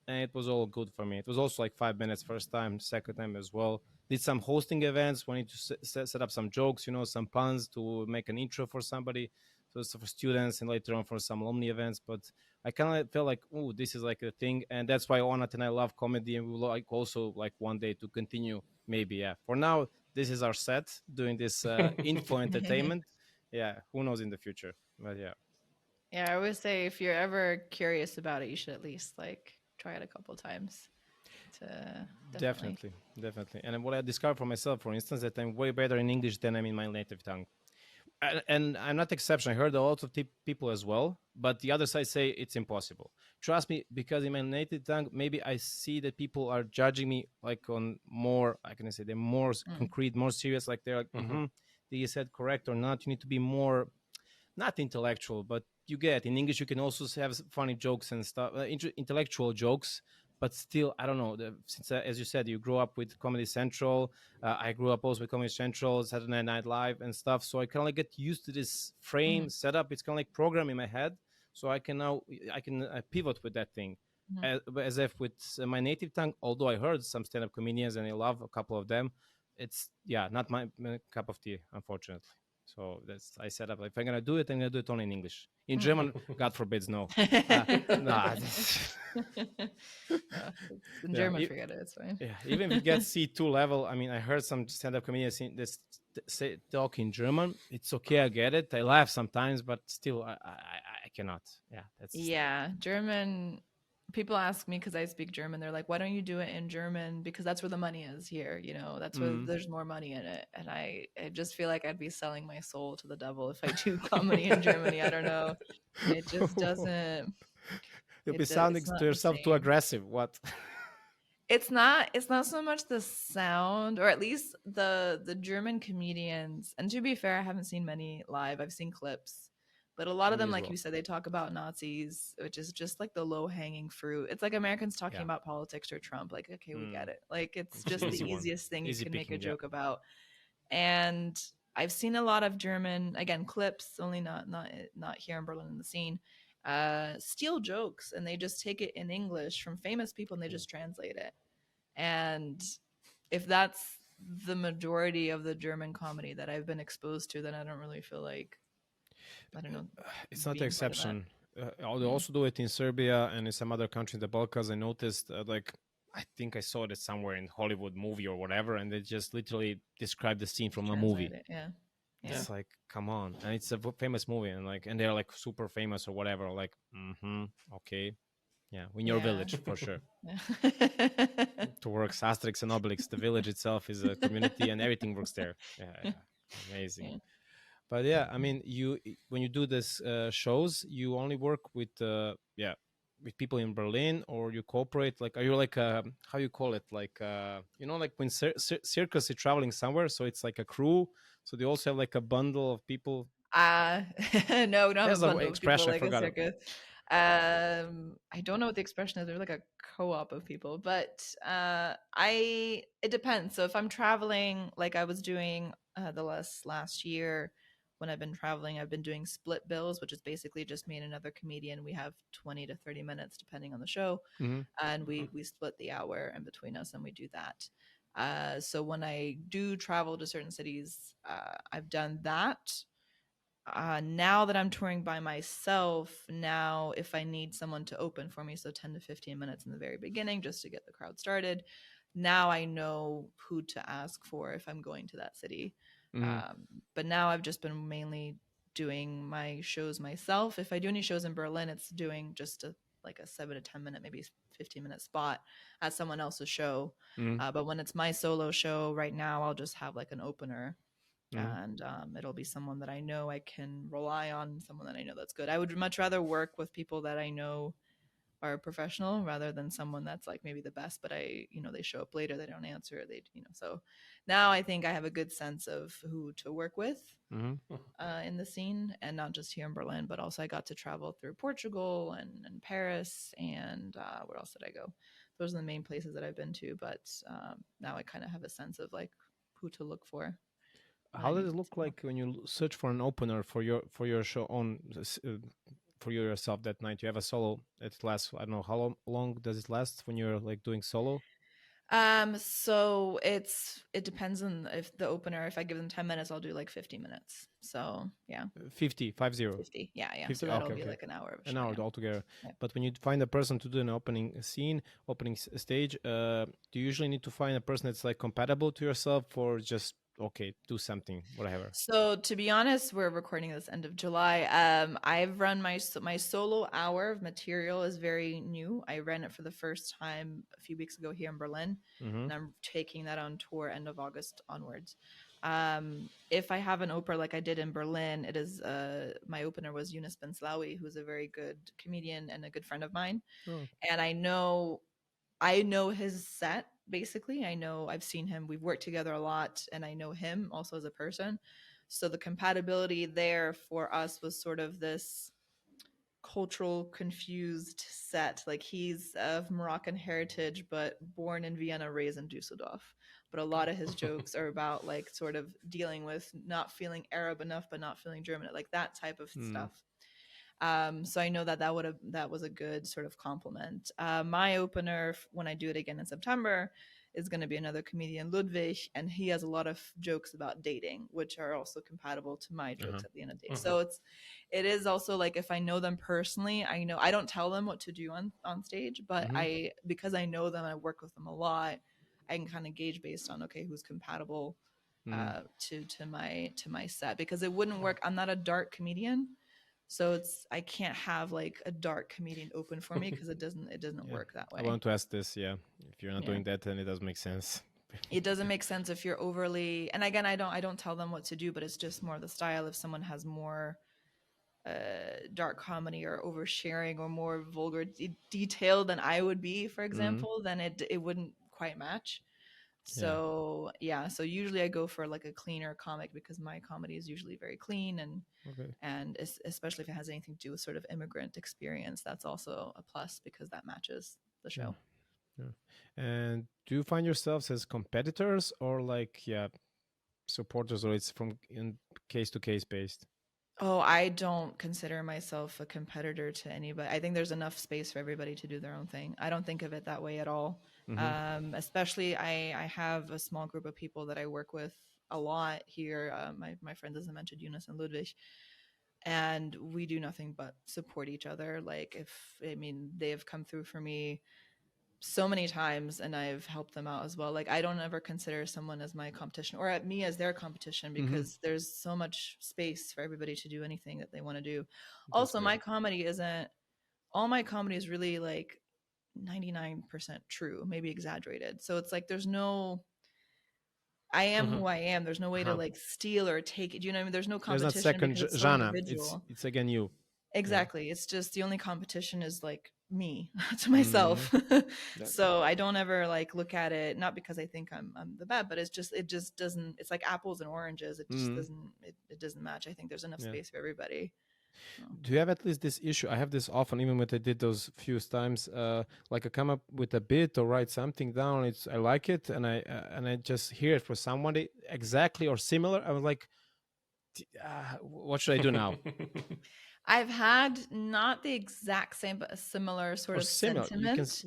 And it was all good for me. It was also like 5 minutes first time, second time as well. Did some hosting events, wanted to set up some jokes, some puns to make an intro for somebody. So it's for students and later on for some alumni events. But I kind of felt like, oh, this is like a thing. And that's why Onat and I love comedy. And we will like also like one day to continue, maybe. Yeah. For now, this is our set, doing this info entertainment. Yeah. Who knows in the future? But yeah. Yeah, I always say if you're ever curious about it, you should at least like try it a couple times. To Definitely. And what I discovered for myself, for instance, that I'm way better in English than I'm in my native tongue. And I'm not the exception. I heard a lot of people as well, but the other side say it's impossible. Trust me, because in my native tongue, maybe I see that people are judging me like on more, I can say they're more concrete, more serious. Like they're like, did you said correct or not? You need to be more, not intellectual, but you get in English, you can also have funny jokes and stuff, intellectual jokes. But still, I don't know. Since, as you said, you grew up with Comedy Central. I grew up also with Comedy Central, Saturday Night Live, and stuff. So I kind of like get used to this frame setup. It's kind of like program in my head. So I can pivot with that thing, as if with my native tongue. Although I heard some stand-up comedians and I love a couple of them, it's not my cup of tea, unfortunately. So I set up. If I'm gonna do it, I'm gonna do it only in English. In German, God forbids, no. Nah. In German, forget it. It's fine. Yeah, even if it gets C2 level, I mean, I heard some stand-up comedians say talk in German. It's okay, I get it. I laugh sometimes, but still, I cannot. Yeah, German. People ask me because I speak German. They're like, "Why don't you do it in German? Because that's where the money is here. That's where there's more money in it." And I just feel like I'd be selling my soul to the devil if I do comedy in Germany. I don't know. It just doesn't. You'll be sounding to yourself too aggressive. What? It's not so much the sound, or at least the German comedians. And to be fair, I haven't seen many live. I've seen clips. But a lot of them, like you said, they talk about Nazis, which is just like the low-hanging fruit. It's like Americans talking about politics or Trump. Like, okay, we get it. Like, it's just the easiest thing you can make a joke about. And I've seen a lot of German, again, clips, only not here in Berlin in the scene, steal jokes, and they just take it in English from famous people and they just translate it. And if that's the majority of the German comedy that I've been exposed to, then I don't really feel like, I don't know. It's not the exception. They also do it in Serbia and in some other countries in the Balkans. I noticed, I think I saw it somewhere in Hollywood movie or whatever, and they just literally describe the scene from a movie. It's like, come on. And it's a famous movie, and they're like super famous or whatever. Like, okay. Yeah, in your village, for sure. To work Asterix and Obelix, the village itself is a community and everything works there. Yeah. Amazing. Yeah. But I mean, when you do this shows, you only work with with people in Berlin, or you cooperate? Like, are you like how you call it? Like like when circus is traveling somewhere, so it's like a crew. So they also have like a bundle of people. No, we don't have a bundle of people like a circus. I don't know what the expression is. They're like a co-op of people, but it depends. So if I'm traveling, like I was doing the last year. When I've been traveling, I've been doing split bills, which is basically just me and another comedian. We have 20 to 30 minutes, depending on the show. And we split the hour in between us and we do that. So when I do travel to certain cities, I've done that. Now that I'm touring by myself, now if I need someone to open for me, so 10 to 15 minutes in the very beginning, just to get the crowd started, now I know who to ask for if I'm going to that city. But now I've just been mainly doing my shows myself. If I do any shows in Berlin, it's doing just like a 7 to 10 minute, maybe 15-minute spot at someone else's show. But when it's my solo show right now, I'll just have like an opener. And it'll be someone that I know I can rely on, someone that I know that's good. I would much rather work with people that I know are professional rather than someone that's like maybe the best, but they show up later, they don't answer, so now I think I have a good sense of who to work with in the scene, and not just here in Berlin, but also I got to travel through Portugal and Paris, and where else did I go? Those are the main places that I've been to, but now I kind of have a sense of like who to look for. How does it look like when you search for an opener for your show on for yourself that night? You have a solo. It lasts, I don't know, how long does it last when you're like doing solo? So it depends on if the opener, if I give them 10 minutes, I'll do like 50 minutes. So yeah. 50. Yeah. 50, so that'll be like an hour of a show, an hour altogether. Yeah. But when you find a person to do an opening stage, do you usually need to find a person that's like compatible to yourself, or just okay, do something, whatever? So to be honest, we're recording this end of July. I've run my solo hour of material is very new. I ran it for the first time a few weeks ago here in Berlin, Mm-hmm. and I'm taking that on tour end of August onwards. If I have an opener like I did in Berlin, it is my opener was Yunus Ben Slawi, who's a very good comedian and a good friend of mine, Oh. and I know his set basically. I've seen him. We've worked together a lot, and I know him also as a person. So the compatibility there for us was sort of this cultural confused set. Like he's of Moroccan heritage, but born in Vienna, raised in Dusseldorf. But a lot of his jokes are about like sort of dealing with not feeling Arab enough, but not feeling German, like that type of stuff. So I know that was a good sort of compliment. My opener when I do it again in September is going to be another comedian, Ludwig, and he has a lot of jokes about dating, which are also compatible to my jokes at the end of the day. So it is also like if I know them personally, I don't tell them what to do on stage, but because I know them, I work with them a lot. I can kind of gauge based on who's compatible to my set, because it wouldn't work. I'm not a dark comedian. So I can't have like a dark comedian open for me because it doesn't work that way. I want to ask this. Yeah, if you're not doing that, then it doesn't make sense. It doesn't make sense if you're overly. And again, I don't tell them what to do, but it's just more the style. If someone has more dark comedy or oversharing or more vulgar detail than I would be, for example, then it wouldn't quite match. So so usually I go for like a cleaner comic because my comedy is usually very clean and especially if it has anything to do with sort of immigrant experience, that's also a plus because that matches the show. And do you find yourselves as competitors or like supporters, or it's from in case to case based? Oh, I don't consider myself a competitor to anybody. I think there's enough space for everybody to do their own thing. I don't think of it that way at all. Especially I have a small group of people that I work with a lot here. My friends, as I mentioned, Eunice and Ludwig, and we do nothing but support each other. Like they have come through for me so many times and I've helped them out as well. Like I don't ever consider someone as my competition or at me as their competition because there's so much space for everybody to do anything that they want to do. Also, my comedy is really like 99% true, maybe exaggerated. So it's like I am who I am. There's no way to like steal or take it. Do you know what I mean? There's no competition. There's not second because it's so Žana. individual. It's again you. Exactly. Yeah. It's just the only competition is like me to myself. So I don't ever like look at it, not because I think I'm the bad, but it just doesn't, it's like apples and oranges. It just doesn't match. I think there's enough space for everybody. Do you have at least this issue? I have this often, even when I did those few times. Like I come up with a bit or write something down. I like it, and I just hear it for somebody exactly or similar. I was like, what should I do now? I've had not the exact same, but a similar sort of sentiment.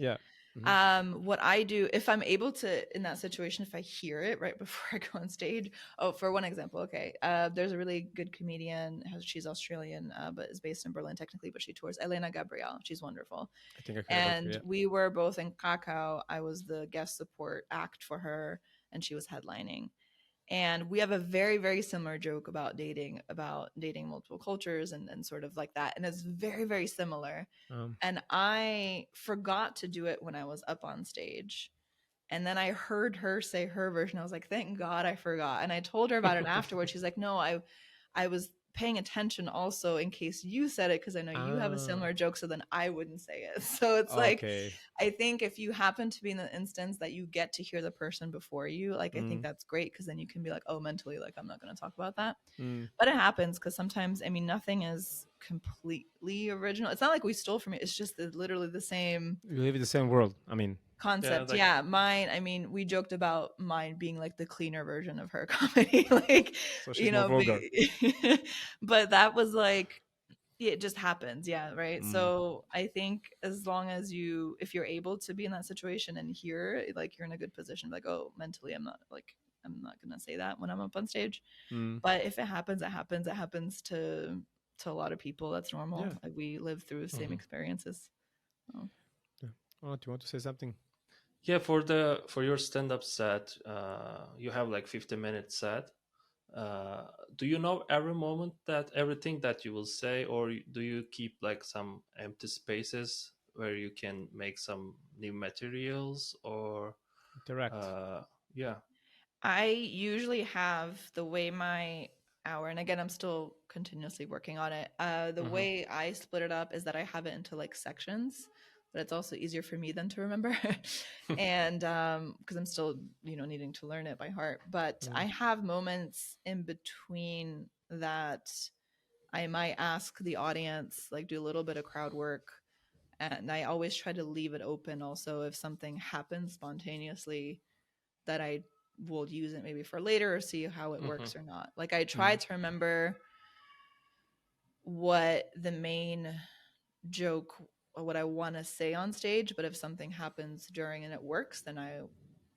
What I do, if I'm able to, in that situation, if I hear it right before I go on stage. Oh, for one example, there's a really good comedian. She's Australian, but is based in Berlin technically, but she tours. Elena Gabriel. She's wonderful. I think I heard of her, we were both in Krakow. I was the guest support act for her, and she was headlining. And we have a very, very similar joke about dating multiple cultures and sort of like that. And it's very, very similar. And I forgot to do it when I was up on stage. And then I heard her say her version. I was like, thank God I forgot. And I told her about it afterwards. She's like, no, I was paying attention also in case you said it because I know you have a similar joke, so then I wouldn't say it. So it's like, I think if you happen to be in the instance that you get to hear the person before you, like I think that's great because then you can be like, oh, mentally, like I'm not going to talk about that. But it happens because sometimes, I mean, nothing is completely original. It's not like we stole from it. It's just literally the same. We live in the same world. I mean, concept. Mine, I mean, we joked about mine being like the cleaner version of her comedy, like, so you know, but that was like, it just happens. Yeah. Right. So I think as long as if you're able to be in that situation and hear, like, you're in a good position, like, oh, mentally, I'm not going to say that when I'm up on stage. But if it happens, it happens. It happens to a lot of people. That's normal. Like, we live through the same experiences. Oh, do you want to say something? Yeah, for your stand-up set, you have like 15-minute set. Do you know every moment that everything that you will say, or do you keep like some empty spaces where you can make some new materials, or Interact. uh, yeah. I usually have the way my hour, and again, I'm still continuously working on it. The Mm-hmm. way I split it up is that I have it into like sections, but it's also easier for me than to remember. And because I'm still, needing to learn it by heart. But I Mm. have moments in between that I might ask the audience, like do a little bit of crowd work. And I always try to leave it open also if something happens spontaneously that I will use it maybe for later or see how it Mm-hmm. works or not. Like I try Mm. to remember what the main joke or what I want to say on stage, but if something happens during and it works, then I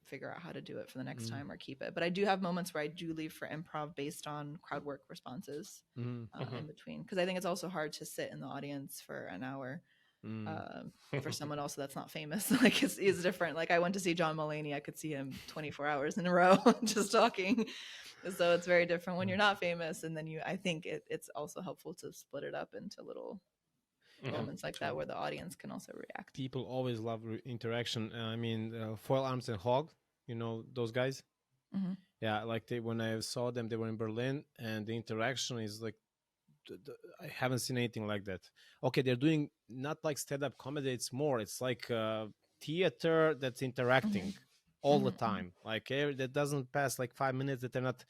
figure out how to do it for the next Mm. time or keep it. But I do have moments where I do leave for improv based on crowd work responses Mm. Mm-hmm. in between, because I think it's also hard to sit in the audience for an hour Mm. for someone else that's not famous. Like it's different. Like I went to see John Mulaney, I could see him 24 hours in a row just talking. So it's very different when you're not famous, and then I think it's also helpful to split it up into little Yeah. Mm-hmm. moments like True. that where the audience can also react. People always love interaction. I mean, Foil Arms and Hog. You know those guys? Mm-hmm. Yeah, like when I saw them, they were in Berlin, and the interaction is like I haven't seen anything like that. Okay, they're doing not like stand-up comedy. It's like theater that's interacting all the Mm-hmm. time. Like that doesn't pass like 5 minutes that they're not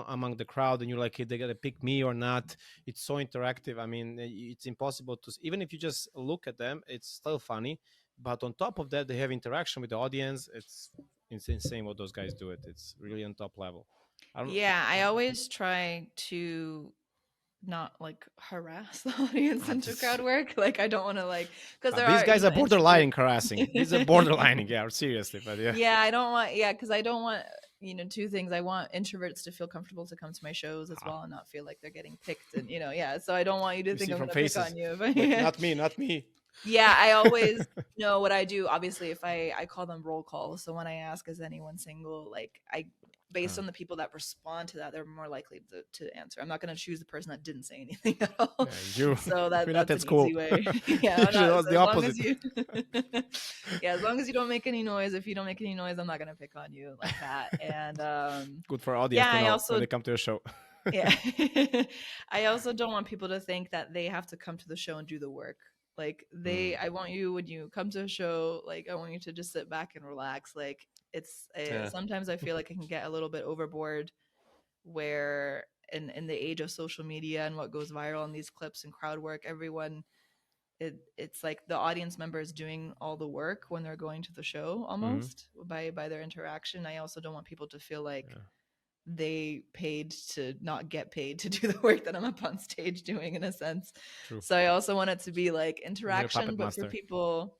among the crowd, and you're like, hey, they gotta pick me or not. It's so interactive. I mean, it's impossible to even if you just look at them, it's still funny. But on top of that, they have interaction with the audience. It's insane what those guys do. It's really on top level. I don't. Yeah, I always try to not like harass the audience I into crowd just, work. Like I don't want to like because there these are guys are introverts. borderline harassing. These are borderlining, yeah, seriously. But yeah, Yeah, I don't want. Yeah, because I don't want. Two things. I want introverts to feel comfortable to come to my shows as ah, well and not feel like they're getting picked. And yeah. So I don't want you to we think see I'm from gonna pick faces, on you. like But not me, not me. yeah, I always know what I do. Obviously, if I call them roll calls. So when I ask, is anyone single? Like I, based Uh, on the people that respond to that, they're more likely to answer. I'm not going to choose the person that didn't say anything at all. yeah, you, So you're not that's at an school. easy way. Yeah, I'm Usually not. that's So the as long as opposite. you, yeah, as long as you don't make any noise. If you don't make any noise, I'm not going to pick on you like that. And Good for audience yeah, to I know when also they come to a show. yeah. I also don't want people to think that they have to come to the show and do the work. Like Mm. I want you when you come to a show, like I want you to just sit back and relax. Like it's Yeah. sometimes I feel like I can get a little bit overboard where in the age of social media and what goes viral in these clips and crowd work, everyone it's like the audience member is doing all the work when they're going to the show Mm. almost by their interaction. I also don't want people to feel like Yeah, they paid to not get paid to do the work that I'm up on stage doing in a sense. true. So I also want it to be like You're a interaction, puppet but for master. people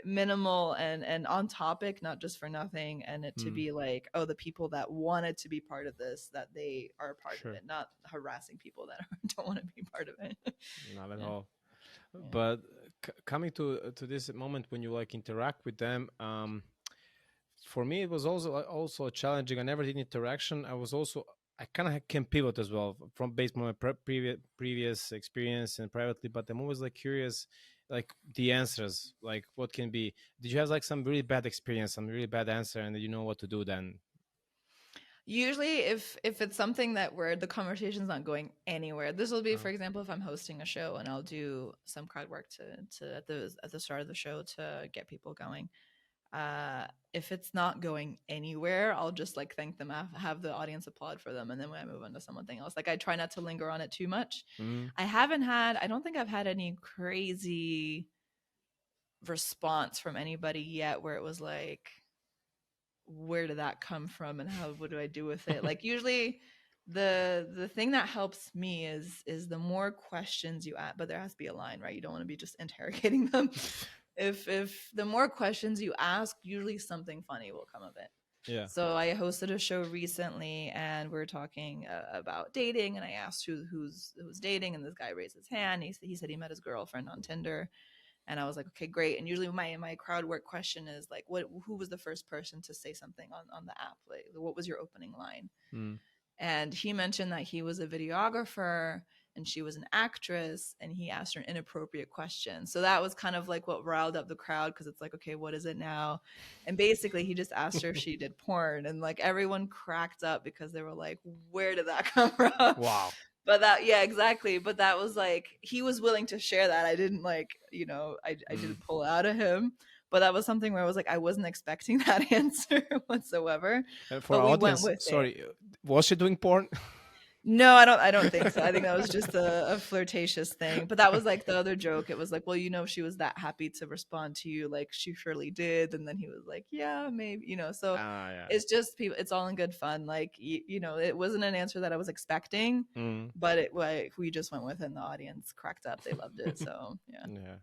minimal and on topic, not just for nothing. And it to Mm. be like, oh, the people that wanted to be part of this, that they are a part of Sure, it, not harassing people that don't want to be part of it. not at Yeah. all. Yeah. But coming to this moment when you like interact with them, for me it was also challenging. I never did interaction. I kind of can pivot as well from based on my previous experience and privately, but I'm always like curious, like the answers, like what can be. Did you have like some really bad experience, some really bad answer, and you know what to do then? Usually if it's something that where the conversation's not going anywhere, this will be, Uh, for example, if I'm hosting a show and I'll do some crowd work to at the start of the show to get people going. If it's not going anywhere, I'll just like thank them, have the audience applaud for them, and then when I move on to something else, like I try not to linger on it too much. mm, I don't think I've had any crazy response from anybody yet where it was like, where did that come from and what do I do with it? Like usually the thing that helps me is the more questions you ask, but there has to be a line, right? You don't want to be just interrogating them. If the more questions you ask, usually something funny will come of it. yeah. So I hosted a show recently and we are talking about dating, and I asked who's dating, and this guy raised his hand. He said he met his girlfriend on Tinder. And I was like, okay, great. And usually my crowd work question is like, who was the first person to say something on the app? Like, what was your opening line? Mm. And he mentioned that he was a videographer and she was an actress, and he asked her an inappropriate question. So that was kind of like what riled up the crowd, because it's like, okay, what is it now? And basically he just asked her if she did porn, and like everyone cracked up because they were like, where did that come from? Wow. But that, yeah, exactly. But that was like, he was willing to share that. I didn't like, I didn't pull out of him. But that was something where I was like, I wasn't expecting that answer whatsoever. For But our we went audience, with it. sorry, was she doing porn? No, I don't think so. I think that was just a flirtatious thing. But that was like the other joke. It was like, well, she was that happy to respond to you, like she surely did. And then he was like, yeah, maybe, So Yeah. it's just people. It's all in good fun. Like it wasn't an answer that I was expecting, but it like we just went with it, and the audience cracked up. They loved it. So yeah. Yeah.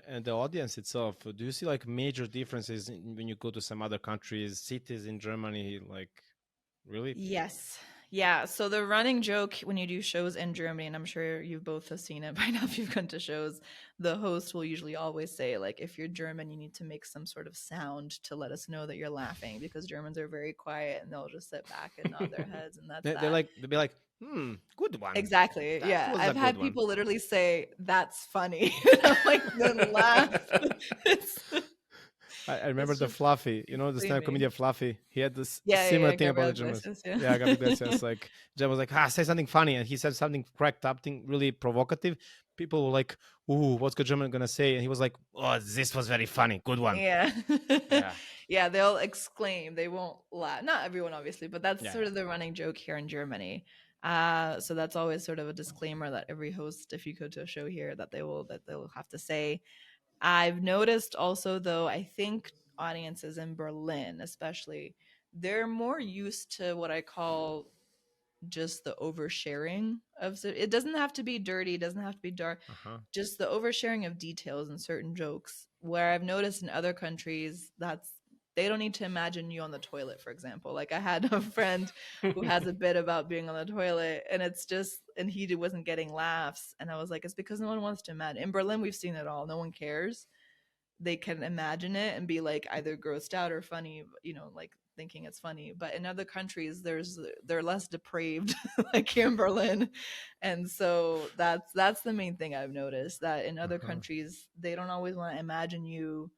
And the audience itself, do you see like major differences when you go to some other countries, cities in Germany, like really? Yes. Yeah. So the running joke when you do shows in Germany, and I'm sure you both have seen it by now if you've gone to shows, the host will usually always say, like, if you're German, you need to make some sort of sound to let us know that you're laughing, because Germans are very quiet and they'll just sit back and nod their heads, and that's that. They'll be like, good one. Exactly. That Yeah. was I've a had good one. people literally say, that's funny. I'm like, then laugh. I remember It's the just Fluffy, the stand-up creamy. comedian Fluffy. He had this Yeah. similar Yeah. thing about the Gabriel Germans. Iglesias, yeah. Yeah, Gabriel Iglesias. Like, Jen was like, say something funny. And he said something cracked up, thing really provocative. People were like, ooh, what's the German going to say? And he was like, oh, this was very funny. Good one. Yeah. Yeah. Yeah, they'll exclaim. They won't laugh. Not everyone, obviously, but that's Yeah, sort of the running joke here in Germany. So that's always sort of a disclaimer that every host, if you go to a show here, that they'll have to say. I've noticed also, though, I think audiences in Berlin, especially, they're more used to what I call just the oversharing of, so it doesn't have to be dirty, it doesn't have to be dark, just the oversharing of details in certain jokes, where I've noticed in other countries that's, they don't need to imagine you on the toilet, for example. Like, I had a friend who has a bit about being on the toilet, and it's just, and he wasn't getting laughs, and I was like, it's because no one wants to imagine. In Berlin, we've seen it all. No one cares. They can imagine it and be like either grossed out or funny, like thinking it's funny. But in other countries, they're less depraved, like here in Berlin. And so that's the main thing I've noticed, that in other countries they don't always want to imagine you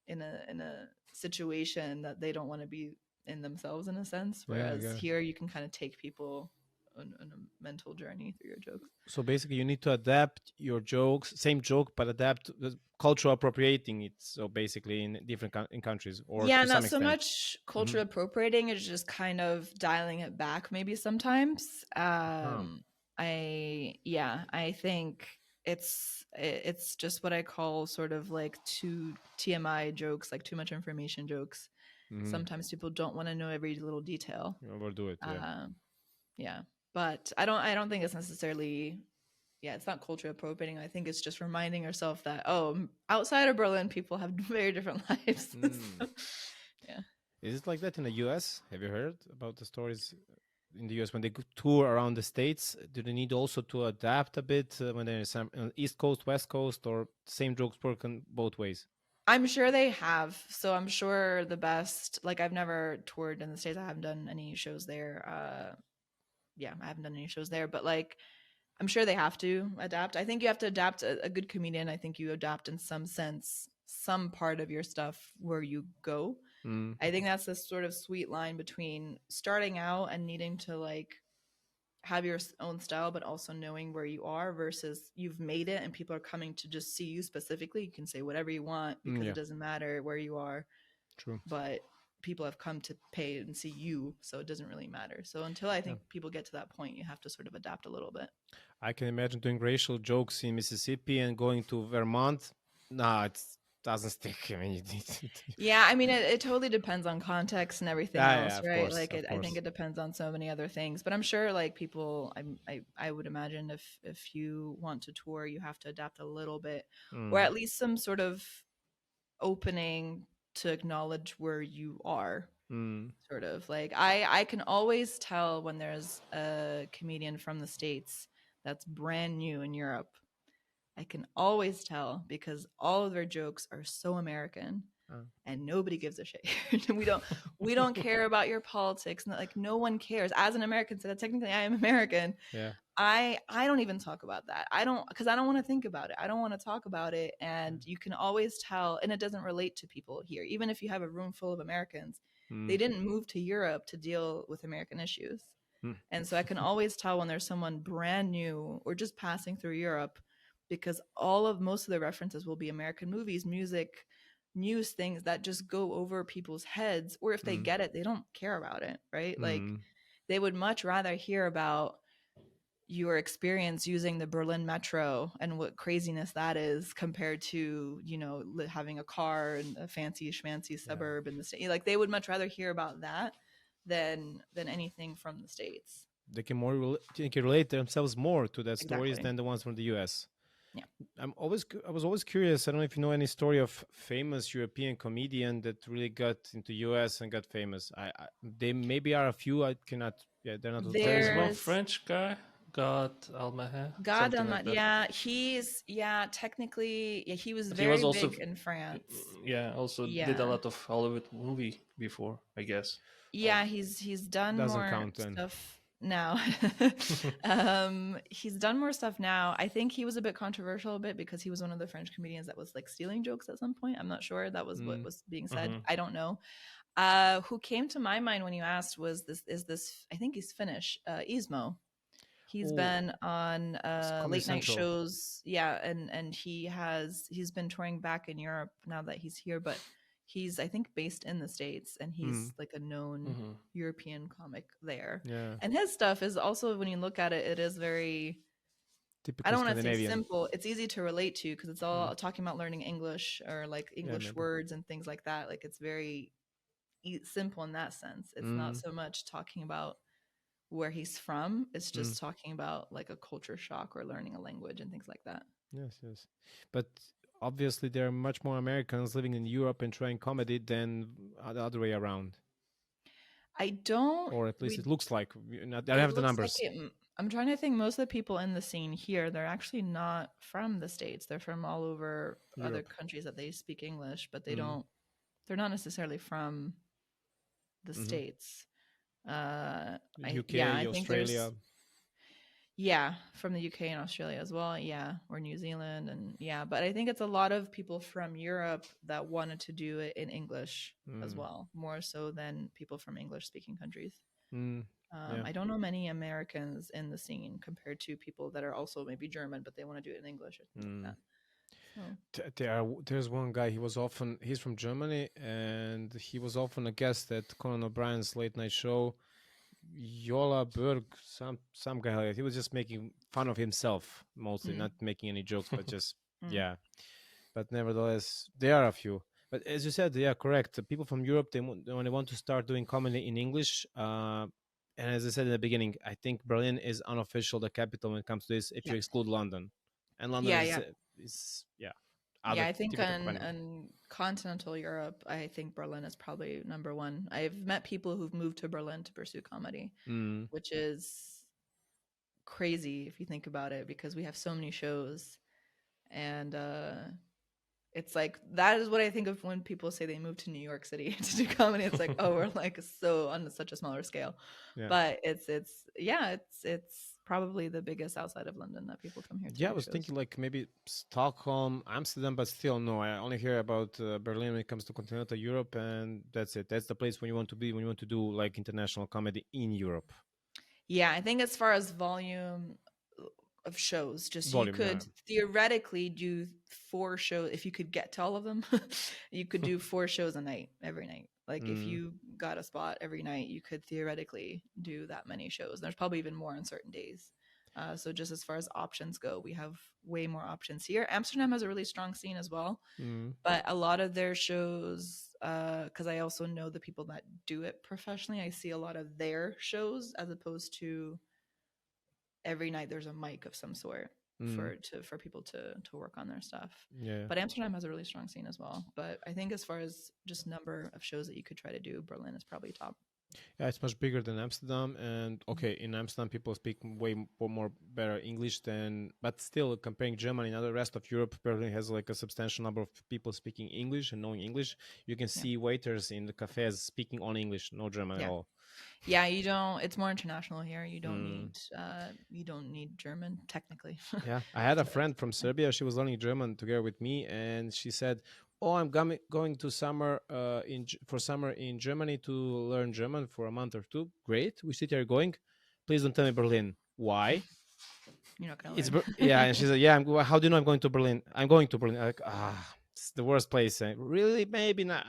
in a situation that they don't want to be in themselves, in a sense. Whereas here you can kind of take people on a mental journey through your jokes. So basically, you need to adapt your jokes, same joke, but adapt the cultural appropriating it. So basically, in different in countries, or yeah, to some not so extent. much culture appropriating. It's just kind of dialing it back, maybe sometimes. I think it's just what I call sort of like too TMI jokes, like too much information jokes. Sometimes people don't want to know every little detail. Overdo it. Yeah, but I don't think it's necessarily, it's not culture appropriating. I think it's just reminding yourself that, outside of Berlin, people have very different lives. So, yeah. Is it like that in the US? Have you heard about the stories in the US when they tour around the states? Do they need also to adapt a bit when they're on East Coast, West Coast, or same jokes work in both ways? I'm sure they have. So I'm sure the best, like, I've never toured in the States. I haven't done any shows there. I haven't done any shows there, but like, I'm sure they have to adapt. I think you have to adapt. A good comedian, I think you adapt in some sense, some part of your stuff where you go. I think that's the sort of sweet line between starting out and needing to like have your own style, but also knowing where you are, versus you've made it and people are coming to just see you specifically. You can say whatever you want because it doesn't matter where you are. True. But people have come to pay and see you, so it doesn't really matter. So until I think people get to that point, you have to sort of adapt a little bit. I can imagine doing racial jokes in Mississippi and going to Vermont. No, it doesn't stick. I mean, it totally depends on context and everything else, right? Course, like I think it depends on so many other things. But I'm sure like people, I would imagine if you want to tour, you have to adapt a little bit, or at least some sort of opening to acknowledge where you are. Sort of like I can always tell when there's a comedian from the States that's brand new in Europe, I can always tell because all of their jokes are so American. And nobody gives a shit. we don't care about your politics. Like no one cares. As an American, so that technically I am American. Yeah. I don't even talk about that. Because I don't want to think about it. I don't want to talk about it. And you can always tell, and it doesn't relate to people here. Even if you have a room full of Americans, they didn't move to Europe to deal with American issues. And so I can always tell when there's someone brand new or just passing through Europe, because most of the references will be American movies, music, news, things that just go over people's heads, or if they get it, they don't care about it, right? Like they would much rather hear about your experience using the Berlin metro and what craziness that is compared to, having a car in a fancy schmancy suburb in the state. Like they would much rather hear about that than anything from the States. They can relate themselves more to that stories Exactly. than the ones from the US. Yeah. I was always curious. I don't know if you know any story of famous European comedian that really got into US and got famous. They maybe are a few. I cannot. Yeah, they're not. There's one French guy, God Almaha. God Almaha. Yeah, technically, he was very big in France. Yeah, also did a lot of Hollywood movie before, I guess. Yeah, he's done more stuff now. He's done more stuff now. I think he was a bit controversial because he was one of the French comedians that was like stealing jokes at some point. I'm not sure that was what was being said. I don't know. Who came to my mind when you asked was this I think he's Finnish, Ismo. He's been on late night shows. Yeah, and he's been touring back in Europe now that he's here, but he's, I think, based in the States, and he's like a known European comic there. Yeah. And his stuff is also, when you look at it, it is very, typical, I don't want to say simple. It's easy to relate to because it's all talking about learning English or like English words and things like that. Like it's very simple in that sense. It's not so much talking about where he's from. It's just talking about like a culture shock or learning a language and things like that. Yes. But obviously there are much more Americans living in Europe and trying comedy than the other way around. I don't, or at least it looks like. I don't have the numbers. Like I'm trying to think. Most of the people in the scene here, they're actually not from the States. They're from all over Europe. Other countries that they speak English, but they don't. They're not necessarily from the States. UK, I think Australia. Yeah, from the UK and Australia as well. Yeah, or New Zealand, and but I think it's a lot of people from Europe that wanted to do it in English as well, more so than people from English-speaking countries. I don't know many Americans in the scene compared to people that are also maybe German, but they want to do it in English or something like that. There's one guy. He's from Germany, and he was often a guest at Conan O'Brien's late night show. Yola Berg, some guy like that. He was just making fun of himself mostly, not making any jokes, but just But nevertheless, there are a few. But as you said, correct. The people from Europe, when they want to start doing comedy in English, and as I said in the beginning, I think Berlin is unofficial the capital when it comes to this. If you exclude London, and London is I think in continental Europe, I think Berlin is probably number one. I've met people who've moved to Berlin to pursue comedy, which is crazy if you think about it, because we have so many shows. And it's like, that is what I think of when people say they moved to New York City to do comedy. It's like, oh, we're like so on such a smaller scale. But it's probably the biggest outside of London that people come here to. I was thinking like maybe Stockholm, Amsterdam, but still no. I only hear about Berlin when it comes to continental Europe, and that's it. That's the place when you want to be when you want to do like international comedy in Europe. Yeah, I think as far as volume of shows, you could theoretically do 4 shows if you could get to all of them. You could do 4 shows a night every night. Like if you got a spot every night, you could theoretically do that many shows. There's probably even more on certain days. So just as far as options go, we have way more options here. Amsterdam has a really strong scene as well, but a lot of their shows, because I also know the people that do it professionally, I see a lot of their shows as opposed to every night there's a mic of some sort for people to work on their stuff. But Amsterdam has a really strong scene as well. But I think as far as just number of shows that you could try to do, Berlin is probably top. Yeah, it's much bigger than Amsterdam, and okay, in Amsterdam people speak more better English than, but still comparing Germany and the rest of Europe, Berlin has like a substantial number of people speaking English and knowing English. You can Yeah. see waiters in the cafes speaking only English, no German at Yeah. all. Yeah, you don't. It's more international here. Mm. You don't need German technically. Yeah, I had a So friend from yeah. Serbia. She was learning German together with me, and she said, "Oh, I'm going to summer for summer in Germany to learn German for a month or two. Great, we sit here going. Please don't tell me Berlin. Why? You're not gonna It's learn. yeah." And she said, "Yeah, how do you know I'm going to Berlin? I'm going to Berlin." I'm like, it's the worst place. Really? Maybe not.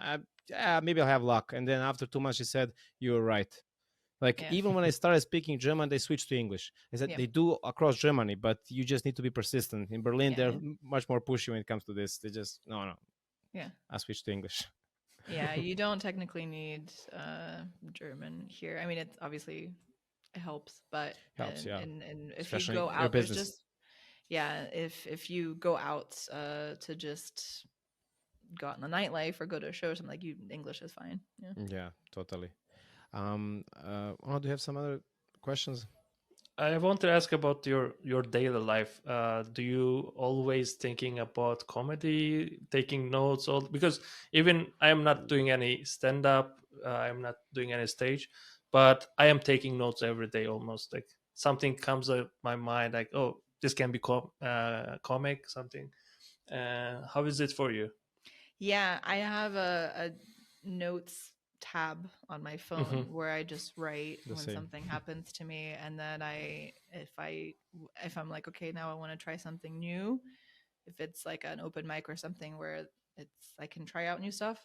Yeah, maybe I'll have luck. And then after 2 months, she said, "You're right." Like Yeah. even when I started speaking German, they switched to English. I said Yeah. they do across Germany, but you just need to be persistent. In Berlin, Yeah. they're Yeah. much more pushy when it comes to this. They just no. Yeah. I switched to English. Yeah. You don't technically need German here. I mean, it's obviously it helps, but Helps, yeah, and if you especially go your out, there's business. just yeah. If you go out to just go out in the nightlife or go to a show or something, like you, English is fine. Yeah. Yeah, totally. Do you have some other questions? I want to ask about your daily life. Do you always thinking about comedy, taking notes, all because even I am not doing any stand up, I am not doing any stage, but I am taking notes every day almost. Like something comes up my mind, like oh, this can be comic something. How is it for you? Yeah, I have a notes tab on my phone Hmm. where I just write The when same. something happens to me, and then if I'm like, okay, now I want to try something new, if it's like an open mic or something where it's I can try out new stuff,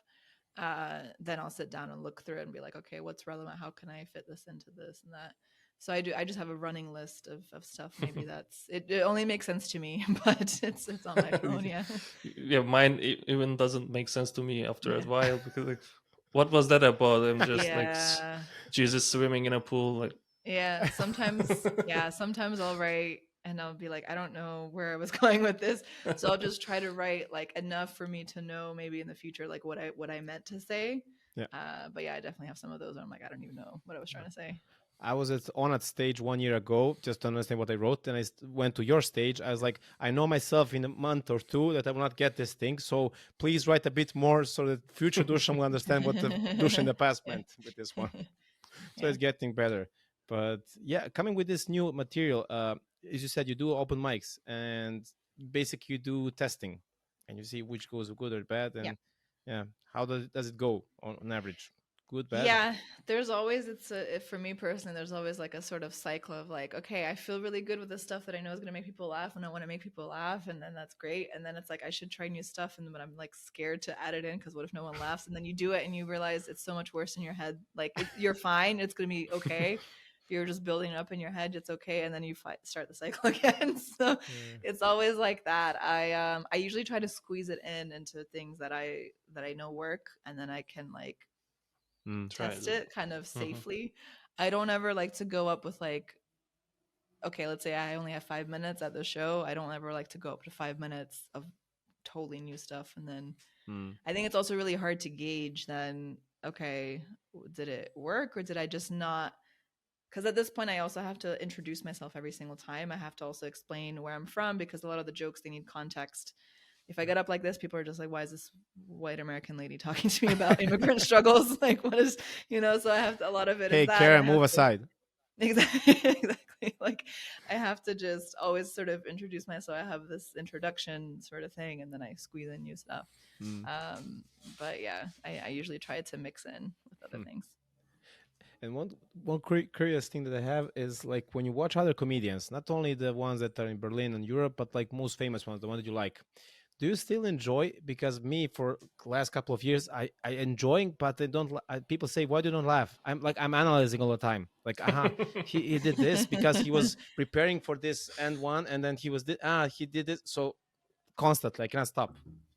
then I'll sit down and look through it and be like, okay, what's relevant? How can I fit this into this and that? So I do. I just have a running list of stuff. Maybe that's it. It only makes sense to me, but it's on my phone. Yeah, Yeah, mine even doesn't make sense to me after a yeah, while because like, what was that about? I'm just like yeah, Jesus swimming in a pool. Like yeah. Sometimes I'll write and I'll be like, I don't know where I was going with this, so I'll just try to write like enough for me to know maybe in the future like what I meant to say. Yeah. But yeah, I definitely have some of those where I'm like, I don't even know what I was trying to say. I was on stage 1 year ago just to understand what I wrote. Then I went to your stage. I was like, I know myself in a month or two that I will not get this thing. So please write a bit more so that future Dusan will understand what the Dusan in the past Yeah. meant with this one. So Yeah. it's getting better. But yeah, coming with this new material, as you said, you do open mics and basically you do testing and you see which goes good or bad. Yeah. And yeah, how does it go on average? Good, bad? Yeah, there's always for me personally, there's always like a sort of cycle of like, okay, I feel really good with the stuff that I know is gonna make people laugh, and I want to make people laugh, and then that's great. And then it's like I should try new stuff, and but I'm like scared to add it in because what if no one laughs? And then you do it, and you realize it's so much worse in your head. Like you're fine, it's gonna be okay. You're just building it up in your head, it's okay, and then you start the cycle again. So Yeah. it's always like that. I usually try to squeeze it into things that I know work, and then I can like Mm. try test to. it kind of Mhm. safely. I don't ever like to go up with like, okay, let's say I only have 5 minutes at the show. I don't ever like to go up to 5 minutes of totally new stuff. And then Mm. I think it's also really hard to gauge then, okay, did it work or did I just not? Because at this point, I also have to introduce myself every single time. I have to also explain where I'm from because a lot of the jokes, they need context. If I get up like this, people are just like, why is this white American lady talking to me about immigrant struggles? Like, what is, so I have to, a lot of it is Hey, that. I Karen, move have to, aside. exactly, exactly. Like, I have to just always sort of introduce myself. I have this introduction sort of thing, and then I squeeze in new stuff. Mm. Um, but yeah, I usually try to mix in with other Hmm. things. And one curious thing that I have is like when you watch other comedians, not only the ones that are in Berlin and Europe, but like most famous ones, the one that you like. Do you still enjoy? Because me, for the last couple of years, I enjoying, but I don't. People say, "Why do you don't laugh?" I'm analyzing all the time. Like, he did this because he was preparing for this and one, and then he did this. So constantly, I cannot stop.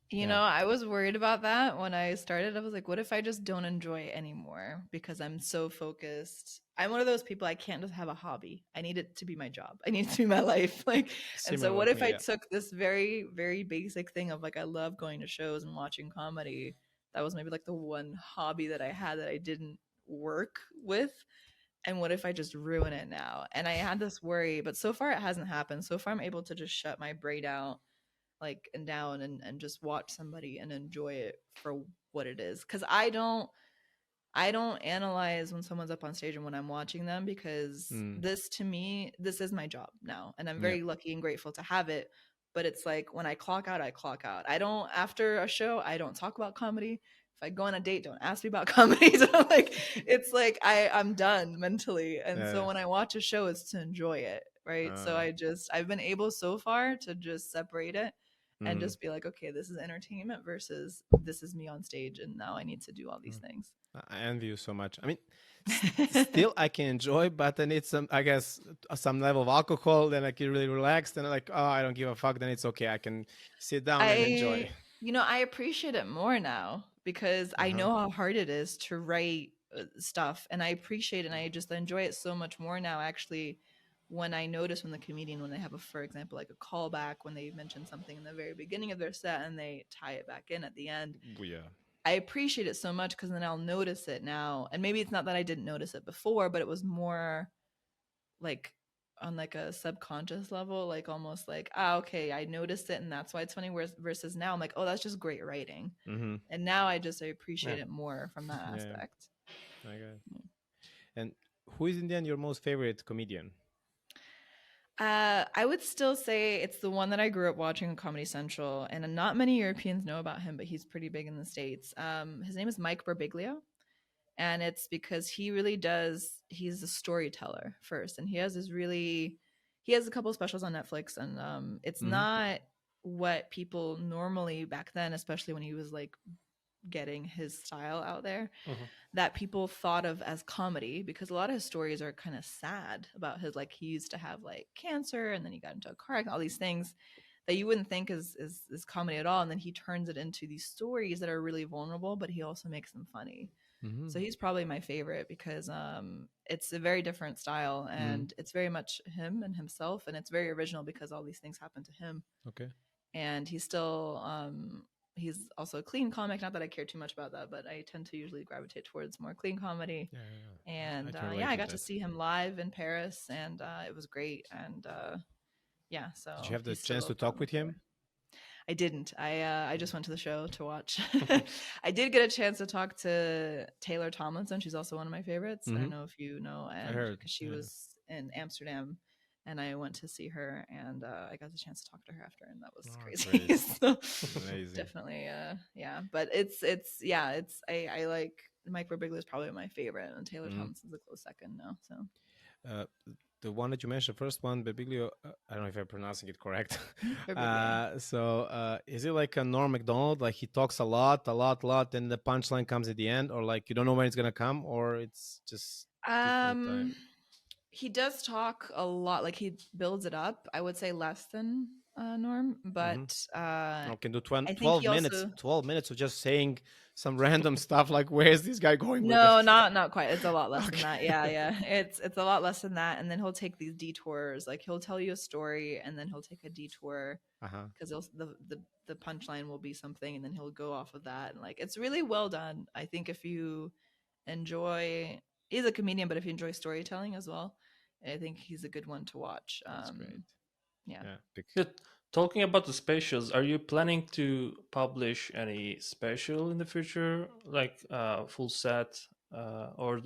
Yeah. I was worried about that when I started. I was like, what if I just don't enjoy it anymore because I'm so focused? I'm one of those people, I can't just have a hobby. I need it to be my job. I need it to be my life. Like, and so Similar what with if me. I Yeah. took this very, very basic thing of like, I love going to shows and watching comedy. That was maybe like the one hobby that I had that I didn't work with, and what if I just ruin it now? And I had this worry, but so far it hasn't happened. So far I'm able to just shut my brain out, like, and down, and just watch somebody and enjoy it for what it is. Because I don't analyze when someone's up on stage and when I'm watching them, because this, to me, this is my job now, and I'm very lucky and grateful to have it. But it's like, when I clock out, I clock out. I don't, after a show, I don't talk about comedy. If I go on a date, don't ask me about comedy. So like, it's like I'm done mentally. And so when I watch a show, it's to enjoy it, right? So I've been able so far to just separate it and just be like, okay, this is entertainment versus this is me on stage, and now I need to do all these things. I envy you so much. I mean, still I can enjoy, but I need some, I guess, some level of alcohol. Then I can really relax. Then I'm like, oh, I don't give a fuck. Then it's okay. I can sit down and enjoy. I appreciate it more now, because I know how hard it is to write stuff, and I appreciate it, and I just enjoy it so much more now, actually. When I notice when the comedian, when they have for example, like a callback, when they mention something in the very beginning of their set and they tie it back in at the end. Yeah. I appreciate it so much, because then I'll notice it now. And maybe it's not that I didn't notice it before, but it was more like on like a subconscious level, like almost like, okay, I noticed it and that's why it's funny. Versus now I'm like, oh, that's just great writing. And now I appreciate it more from that aspect. And who is in the end your most favorite comedian? I would still say it's the one that I grew up watching on Comedy Central, and not many Europeans know about him, but he's pretty big in the States. His name is Mike Birbiglia, and it's because he's a storyteller first, and he has a couple of specials on Netflix, and it's not what people normally back then, especially when he was like getting his style out there, that people thought of as comedy, because a lot of his stories are kind of sad about his, like, he used to have like cancer and then he got into a car accident, all these things that you wouldn't think is comedy at all, and then he turns it into these stories that are really vulnerable, but he also makes them funny. So he's probably my favorite, because it's a very different style, and it's very much him and himself, and it's very original because all these things happen to him. And he's still he's also a clean comic. Not that I care too much about that, but I tend to usually gravitate towards more clean comedy. And I got to see him live in Paris, and it was great. And so did you have the chance to talk with him? I didn't. I just went to the show to watch. I did get a chance to talk to Taylor Tomlinson. She's also one of my favorites. I don't know if you know, and because she was in Amsterdam, and I went to see her, and I got the chance to talk to her after, and that was crazy. So definitely, But I like Mike Birbiglia is probably my favorite, and Taylor Tomlinson's a close second now. So. The one that you mentioned, first one, Birbiglia, I don't know if I'm pronouncing it correct. Is it like a Norm Macdonald? Like he talks a lot, and the punchline comes at the end, or like you don't know when it's gonna come, or it's just he does talk a lot. Like he builds it up. I would say less than Norm, but can do 12 minutes. 12 minutes of just saying some random stuff like, where's this guy going? No, not quite. It's a lot less than that. Yeah. It's a lot less than that. And then he'll take these detours. Like he'll tell you a story, and then he'll take a detour because the punchline will be something, and then he'll go off of that. And like it's really well done. I think if you enjoy, he's a comedian, but if you enjoy storytelling as well, I think he's a good one to watch. That's great. Yeah. Talking about the specials, are you planning to publish any special in the future, like full set, or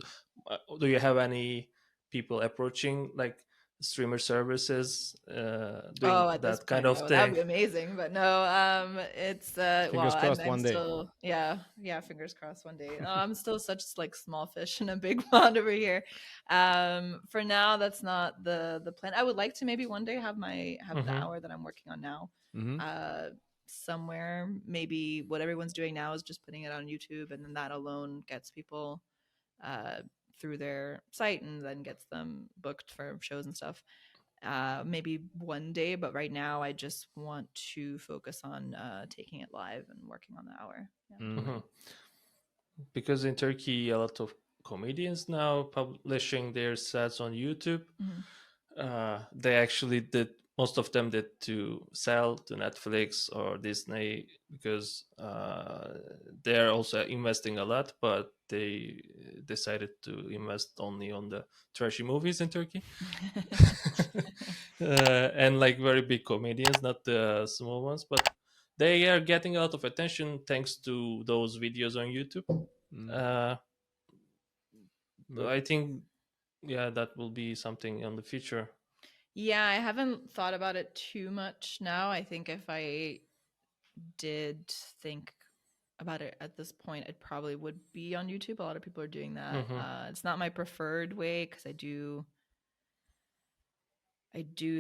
do you have any people approaching like streamer services doing that kind of thing? That'd be amazing, but no, it's fingers crossed one day. Still, fingers crossed one day. I'm still such like small fish in a big pond over here. For now, that's not the plan. I would like to maybe one day have the hour that I'm working on now somewhere. Maybe what everyone's doing now is just putting it on YouTube, and then that alone gets people through their site, and then gets them booked for shows and stuff. Maybe one day, but right now I just want to focus on taking it live and working on the hour. Because in Turkey, a lot of comedians now publishing their sets on YouTube. They actually did most of them did to sell to Netflix or Disney because they're also investing a lot, but they decided to invest only on the trashy movies in Turkey. And like very big comedians, not the small ones, but they are getting a lot of attention thanks to those videos on YouTube. I think, yeah, that will be something in the future. Yeah, I haven't thought about it too much now. I think if I did think about it at this point, it probably would be on YouTube. A lot of people are doing that. It's not my preferred way because I do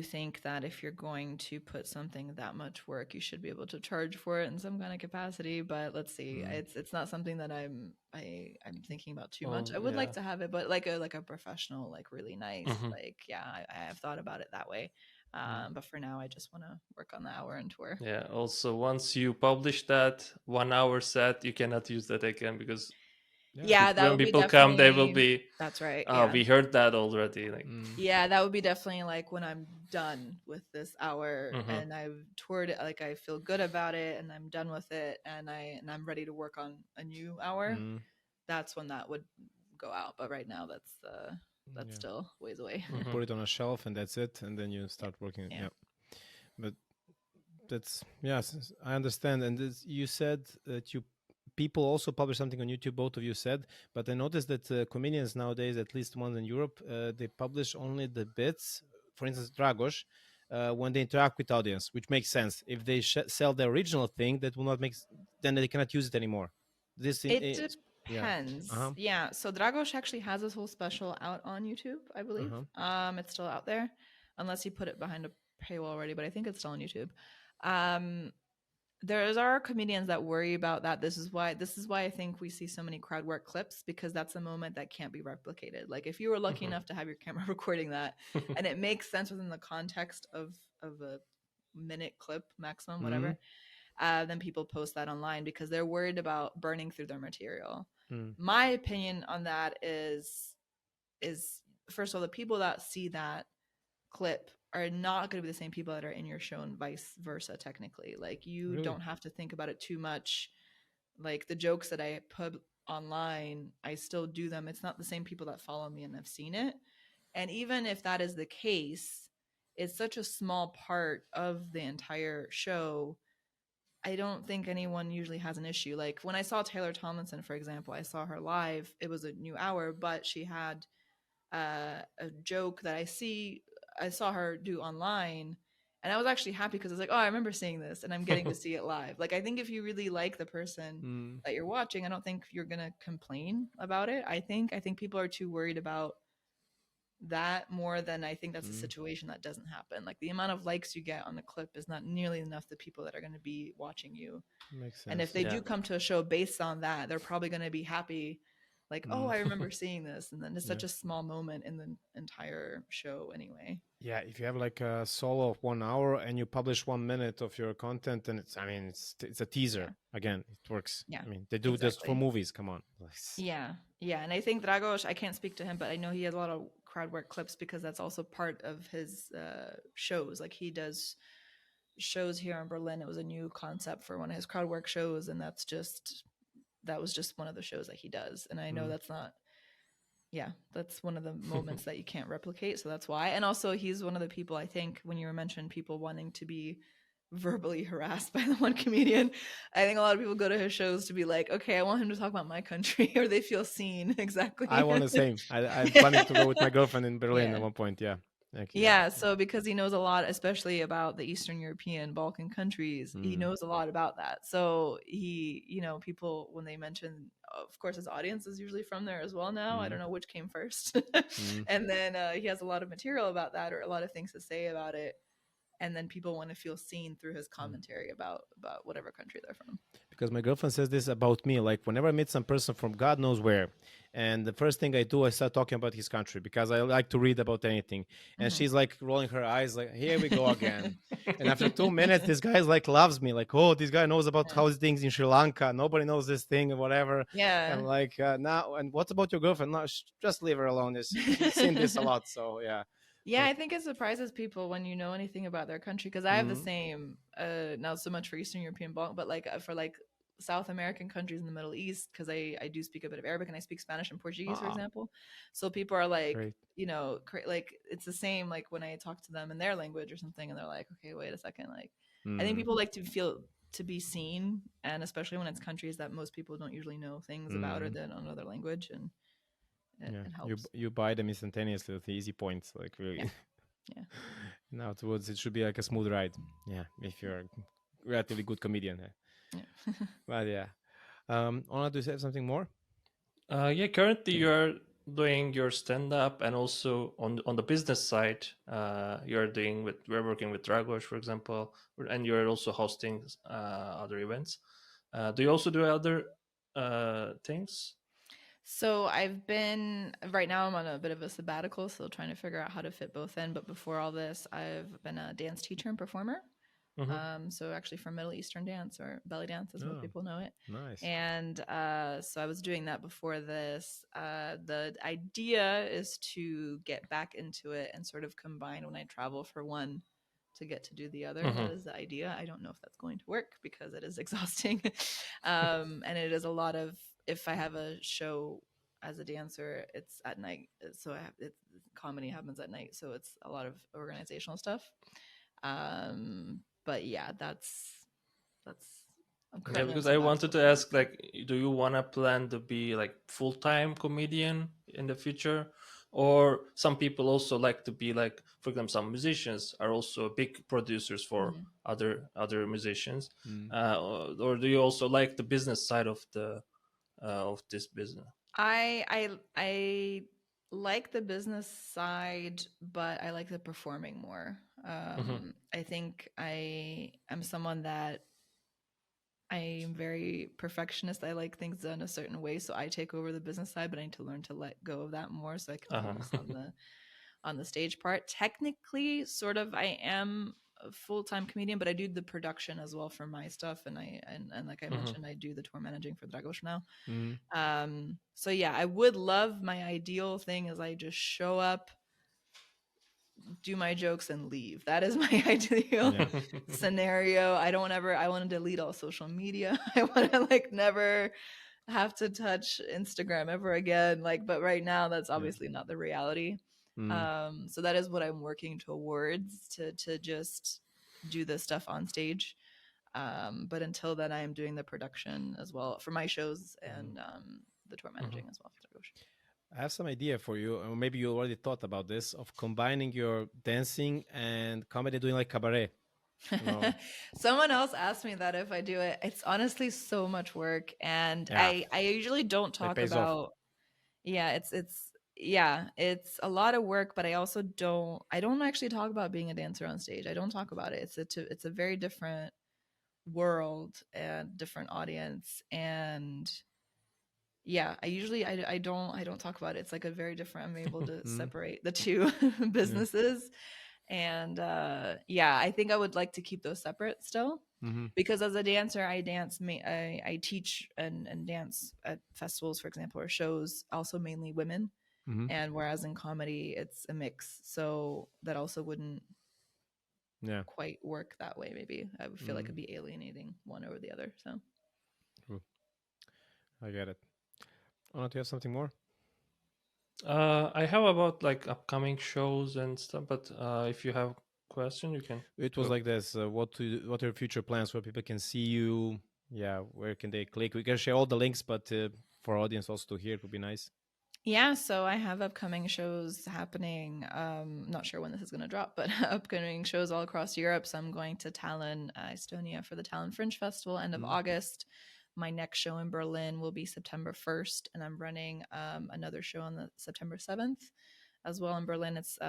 think that if you're going to put something that much work, you should be able to charge for it in some kind of capacity. But let's see, it's not something that I'm thinking about too much. I would like to have it, but like a professional, like really nice, like I have thought about it that way. But for now, I just want to work on the hour and tour. Yeah. Also, once you publish that 1 hour set, you cannot use that again because that when would people be come, they will be. That's right. We heard that already. Like, yeah, that would be definitely like when I'm done with this hour and I've toured it, like I feel good about it and I'm done with it and I'm ready to work on a new hour. That's when that would go out. But right now, that's still ways away. Put it on a shelf and that's it, and then you start working. But that's I understand. And you said that people also publish something on YouTube, both of you said, but I noticed that comedians nowadays, at least ones in Europe, they publish only the bits. For instance, Dragos, when they interact with audience, which makes sense. If they sell the original thing, that will not make. Then they cannot use it anymore. It depends. Yeah. So Dragos actually has this whole special out on YouTube, I believe. It's still out there, unless you put it behind a paywall already, but I think it's still on YouTube. There are comedians that worry about that. This is why I think we see so many crowd work clips, because that's a moment that can't be replicated. Like if you were lucky enough to have your camera recording that and it makes sense within the context of a minute clip maximum, whatever, then people post that online because they're worried about burning through their material. My opinion on that is first of all, the people that see that clip are not going to be the same people that are in your show and vice versa. Technically, like you don't have to think about it too much. Like the jokes that I put online, I still do them. It's not the same people that follow me and have seen it. And even if that is the case, it's such a small part of the entire show. I don't think anyone usually has an issue. Like when I saw Taylor Tomlinson, for example, I saw her live. It was a new hour, but she had a joke that I saw her do online, and I was actually happy because I was like, oh, I remember seeing this and I'm getting to see it live. Like, I think if you really like the person that you're watching, I don't think you're going to complain about it. I think people are too worried about that more than I think that's a situation that doesn't happen. Like the amount of likes you get on a clip is not nearly enough the people that are going to be watching you. Makes sense. And if they do come to a show based on that, they're probably going to be happy. Like, oh, I remember seeing this. And then it's such a small moment in the entire show anyway. Yeah, if you have like a solo of 1 hour and you publish 1 minute of your content, then it's a teaser. Again, it works. Yeah. I mean, they do this for movies. Come on. Yeah. Yeah. And I think Dragos, I can't speak to him, but I know he has a lot of crowd work clips because that's also part of his shows. Like he does shows here in Berlin. It was a new concept for one of his crowd work shows. And that was just one of the shows that he does. And I know that's one of the moments that you can't replicate. So that's why. And also he's one of the people, I think, when you mentioned people wanting to be verbally harassed by the one comedian, I think a lot of people go to his shows to be like, okay, I want him to talk about my country, or they feel seen. Exactly. I want the same. I'm planning to go with my girlfriend in Berlin at one point. Yeah. So because he knows a lot, especially about the Eastern European Balkan countries, he knows a lot about that. So he, people, when they mention, of course, his audience is usually from there as well now. I don't know which came first. And then he has a lot of material about that, or a lot of things to say about it. And then people want to feel seen through his commentary about whatever country they're from. Because my girlfriend says this about me. Like whenever I meet some person from God knows where, and the first thing I do, I start talking about his country because I like to read about anything. And she's like rolling her eyes like, here we go again. And after 2 minutes, this guy like loves me. Like, oh, this guy knows about how things in Sri Lanka. Nobody knows this thing or whatever. Yeah. And like now, and what about your girlfriend? No, just leave her alone. She's seen this a lot. So yeah. Yeah, I think it surprises people when you know anything about their country, because I have the Mhm. same, not so much for Eastern European Balkan, but like for like South American countries in the Middle East, because I do speak a bit of Arabic and I speak Spanish and Portuguese, for Ah, example. So people are like, great. like it's the same like when I talk to them in their language or something, and they're like, okay, wait a second, like I think Mm, people like to feel to be seen, and especially when it's countries that most people don't usually know things about or mm. they don't know their language, and Yeah, it helps. you buy them instantaneously with the easy points, like Yeah, really. yeah, Now afterwards, it should be like a smooth ride. Yeah, if you're a relatively good comedian. yeah. But yeah, Ona, do you have something more? Yeah, currently you're doing your stand up, and also on the business side, we're working with Dragos, for example, and you're also hosting other events. Do you also do other things? So I've been right now I'm on a bit of a sabbatical, so trying to figure out how to fit both in. But before all this, I've been a dance teacher and performer. Hmm. So actually for Middle Eastern dance or belly dance, as most Oh, people know it. nice. And so I was doing that before this. The idea is to get back into it and sort of combine when I travel for one to get to do the other. Hmm. That is the idea. I don't know if that's going to work because it is exhausting. And it is a lot of, if I have a show as a dancer, it's at night. So comedy happens at night. So it's a lot of organizational stuff. But yeah, that's I'm Yeah, currently on because I wanted sabbatical to for that. ask, like, do you want to plan to be like full-time comedian in the future? Or some people also like to be like, for example, some musicians are also big producers for Mhm. other musicians. Mm. Or do you also like the business side of this business? I like the business side, but I like the performing more. Hmm. I think I am someone that I am very perfectionist. I like things done a certain way, so I take over the business side, but I need to learn to let go of that more so I can Uh-huh. focus on the stage part. Technically, sort of, I am a full-time comedian, but I do the production as well for my stuff, and and like I Hmm. mentioned, I do the tour managing for Dragos now. Mm. So yeah, I would love, my ideal thing is I just show up, do my jokes, and leave. That is my ideal Yeah. scenario. I want to delete all social media. I want to like never have to touch Instagram ever again. Like, but right now that's Yeah. obviously not the reality. Mm. So that is what I'm working towards, to just do this stuff on stage. But until then, I am doing the production as well for my shows, Mhm. and the tour Hmm. managing as well for Dragos. I have some idea for you, or maybe you already thought about this, of combining your dancing and comedy, doing like cabaret. No. Someone else asked me that if I do it. It's honestly so much work, and Yeah, I usually don't but it talk pays off. about. Yeah, it's a lot of work, but I don't actually talk about being a dancer on stage. I don't talk about it. It's a very different world and different audience, and yeah, I don't talk about it. It's like a very different. I'm able to Mm. separate the two Yeah. businesses, and yeah, I think I would like to keep those separate still, Mm-hmm. because as a dancer, I teach and dance at festivals, for example, or shows, also mainly women, Mm-hmm. and whereas in comedy it's a mix, so that also wouldn't Yeah. quite work that way. Maybe I would feel like Mm. it'd be alienating one over the other. So True. I get it. Oh, do you have something more? I have about like upcoming shows and stuff, but if you have question, you can It was go. like this. What are your future plans? Where people can see you? Yeah, where can they click? We can share all the links, but for our audience also to hear, it would be nice. yeah, so I have upcoming shows happening. Not sure when this is going to drop, but upcoming shows all across Europe. So I'm going to Tallinn, Estonia for the Tallinn Fringe Festival end of Mm. August. My next show in Berlin will be September 1st, and I'm running another show on the September 7th as well in Berlin. It's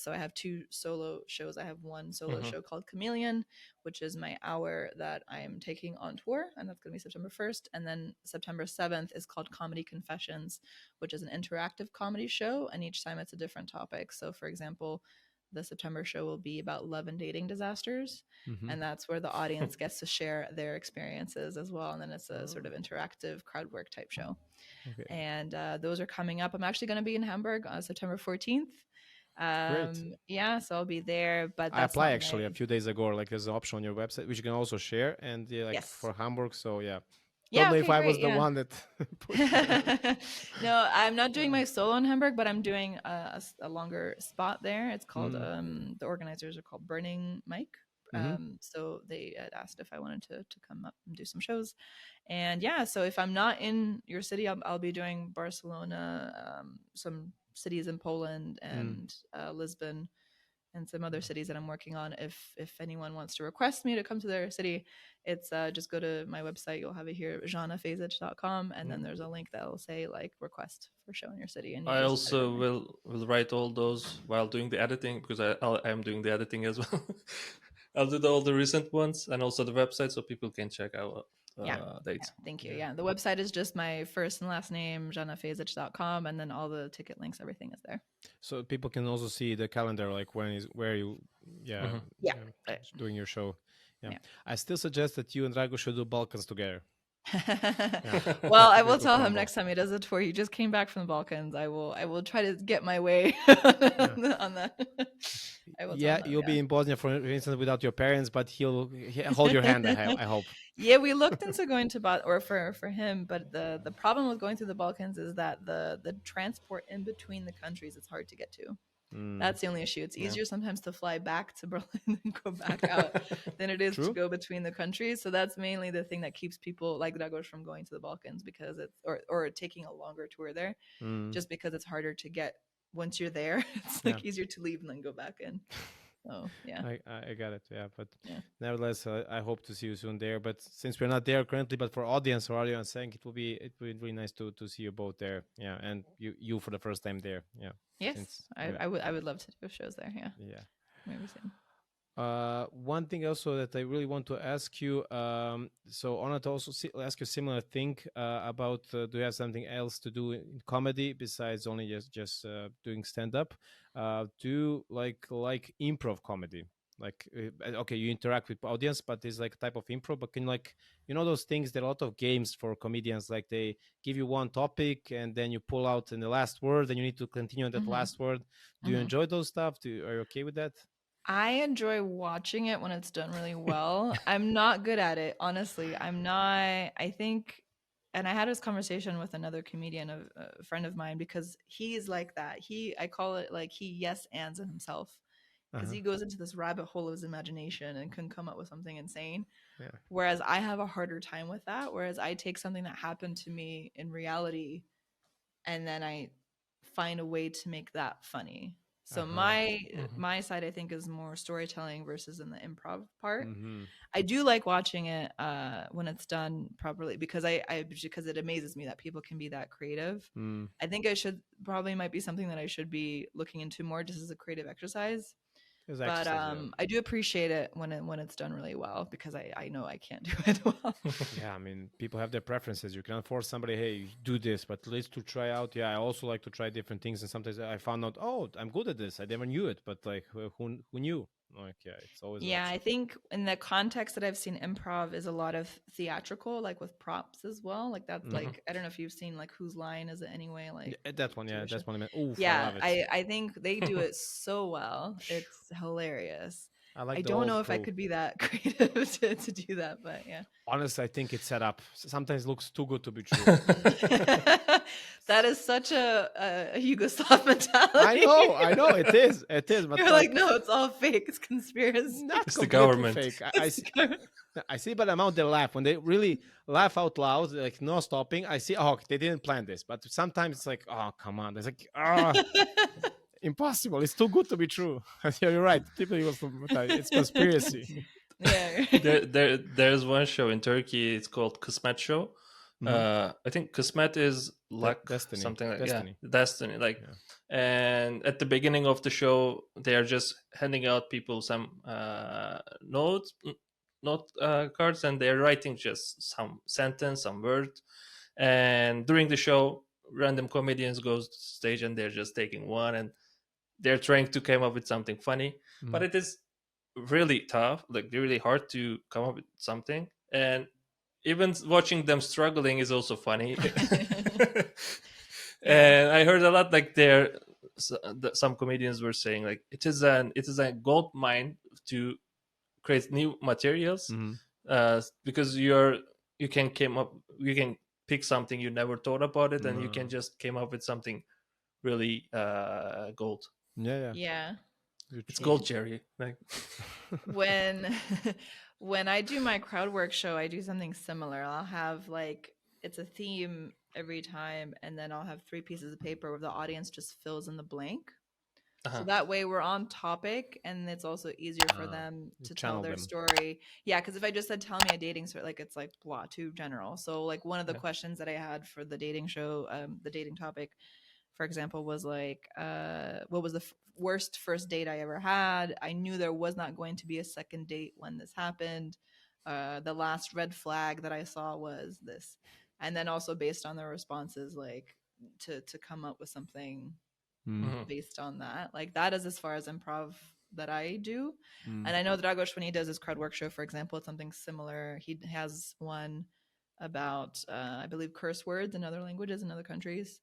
so I have two solo shows. I have one solo Hmm. show called Chameleon, which is my hour that I am taking on tour, and that's going to be September 1st. And then September 7th is called Comedy Confessions, which is an interactive comedy show, and each time it's a different topic. So, for example, the September show will be about love and dating disasters, Mm-hmm. and that's where the audience gets to share their experiences as well. And then it's a sort Oh, of interactive crowd work type show, okay. and those are coming up. I'm actually going to be in Hamburg on September 14th. Great. Yeah, so I'll be there, but I that's applied not actually a my. few days ago. Like there's an option on your website which you can also share, and like Yes. for Hamburg. So yeah, don't Yeah, know if okay, I was great. the Yeah. one that pushed you there. No, I'm not doing my solo in Hamburg, but I'm doing a longer spot there. It's called Mm-hmm. the organizers are called Burning Mike. Mm-hmm. So they had asked if I wanted to come up and do some shows, and yeah. So if I'm not in your city, I'll be doing Barcelona, some cities in Poland, Mm. and Lisbon, and some other cities that I'm working on. If anyone wants to request me to come to their city, it's just go to my website. You'll have it here, janafejzic.com, and then there's a link that will say like request for show in your city, and you I just put it in also there. will write all those while doing the editing, because I'm doing the editing as well. I'll do all the recent ones and also the website so people can check out Yeah. dates. Thank you. Yeah. Yeah. The website is just my first and last name, janafejzic.com, and then all the ticket links, everything is there. So people can also see the calendar, like where you, yeah, Mhm. Yeah. doing your show. Yeah. Yeah. I still suggest that you and Drago should do Balkans together. Well, I Be a will good tell him combo. next time he does a tour. He just came back from the Balkans. I will try to get my way on that. I will tell Yeah, him that, you'll yeah. be in Bosnia, for instance, without your parents, but he'll hold your hand. I hope. Yeah, we looked into going to or for him, but the problem with going through the Balkans is that the transport in between the countries is hard to get to. Mm, That's the only issue. It's Yeah. easier sometimes to fly back to Berlin and go back out than it is to True. go between the countries. So that's mainly the thing that keeps people like Dragos from going to the Balkans, because it's or taking a longer tour there, Mm, just because it's harder to get once you're there. It's yeah. like easier to leave and then go back in. So yeah, I got it. Yeah, but yeah. nevertheless, I hope to see you soon there. But since we're not there currently, but for audience saying it will be really nice to see you both there. Yeah, and you for the first time there. Yeah. Yes, Since I would love to do shows there. Yeah, yeah. maybe soon. One thing also that I really want to ask you, so I want to also ask you a similar thing about do you have something else to do in comedy besides only just doing stand up? Do you like improv comedy? Like okay, you interact with audience, but it's like a type of improv. But can like those things? There are a lot of games for comedians. Like they give you one topic and then you pull out in the last word, and you need to continue on that Mm-hmm. last word. Do you Mm-hmm. enjoy those stuff? Are you okay with that? I enjoy watching it when it's done really well. I'm not good at it, honestly. I'm not. I think, and I had this conversation with another comedian, a friend of mine, because he's like that. I call it like he yes ands himself, because Uh-huh. he goes into this rabbit hole of his imagination and can come up with something insane. Yeah. Whereas I have a harder time with that. Whereas I take something that happened to me in reality, and then I find a way to make that funny. So my side, I think, is more storytelling versus in the improv part. Mm-hmm. I do like watching it when it's done properly, because because it amazes me that people can be that creative. Mm. I think probably might be something that I should be looking into more, just as a creative exercise. It's But exercise, I do appreciate it when it's done really well, because I know I can't do it well. yeah. I mean, people have their preferences. You cannot force somebody, hey, do this, but at least to try out. Yeah, I also like to try different things, and sometimes I found out, oh, I'm good at this. I never knew it, but like, who knew? Like, yeah, it's always Yeah, I think in the context that I've seen improv is a lot of theatrical, like with props as well. Like that's like, I don't know if you've seen like Whose Line Is It Anyway? Like that one. Yeah, TV show. that's one. I mean, oof, I Yeah, love it. I think they do it so well. It's hilarious. I like I the don't old know if I crew. could be that creative to do that, but yeah. Honestly, I think it's set up. Sometimes looks too good to be true. That is such a Yugoslav mentality. I know, it is. But You're like, no, it's all fake. It's conspiracy. not It's the completely government. fake. I see by the amount they laugh when they really laugh out loud, like no stopping. I see, oh, they didn't plan this. But sometimes it's like, oh, come on. It's like, impossible. It's too good to be true. Yeah, you're right. It's conspiracy. Yeah. There's one show in Turkey. It's called Kısmet Show. I think Kısmet is luck, Destiny. something like Destiny. Destiny. Like, and at the beginning of the show, they are just handing out people some note cards, and they're writing just some sentence, some word. And during the show, random comedians goes to stage, and they're just taking one, and they're trying to come up with something funny. But it is really tough, like really hard to come up with something, and even watching them struggling is also funny. And I heard a lot, like they're some comedians were saying like it is a gold mine to create new materials, because you can pick something you never thought about it, and you can just came up with something really gold. Yeah. It's gold, Jerry. Like When when I do my crowd work show, I do something similar. I'll have like it's a theme every time, and then I'll have 3 pieces of paper where the audience just fills in the blank. So that way we're on topic, and it's also easier for them to tell their story. Yeah, because if I just said tell me a dating story, like it's like blah, too general. So like one of the questions that I had for the dating show, the dating topic, for example, was like, what was the worst first date I ever had? I knew there was not going to be a second date when this happened. The last red flag that I saw was this. And then also based on their responses, like to come up with something based on that. Like that is as far as improv that I do. And I know Dragos, when he does his crowd work show, for example, it's something similar. He has one about, I believe, curse words in other languages in other countries.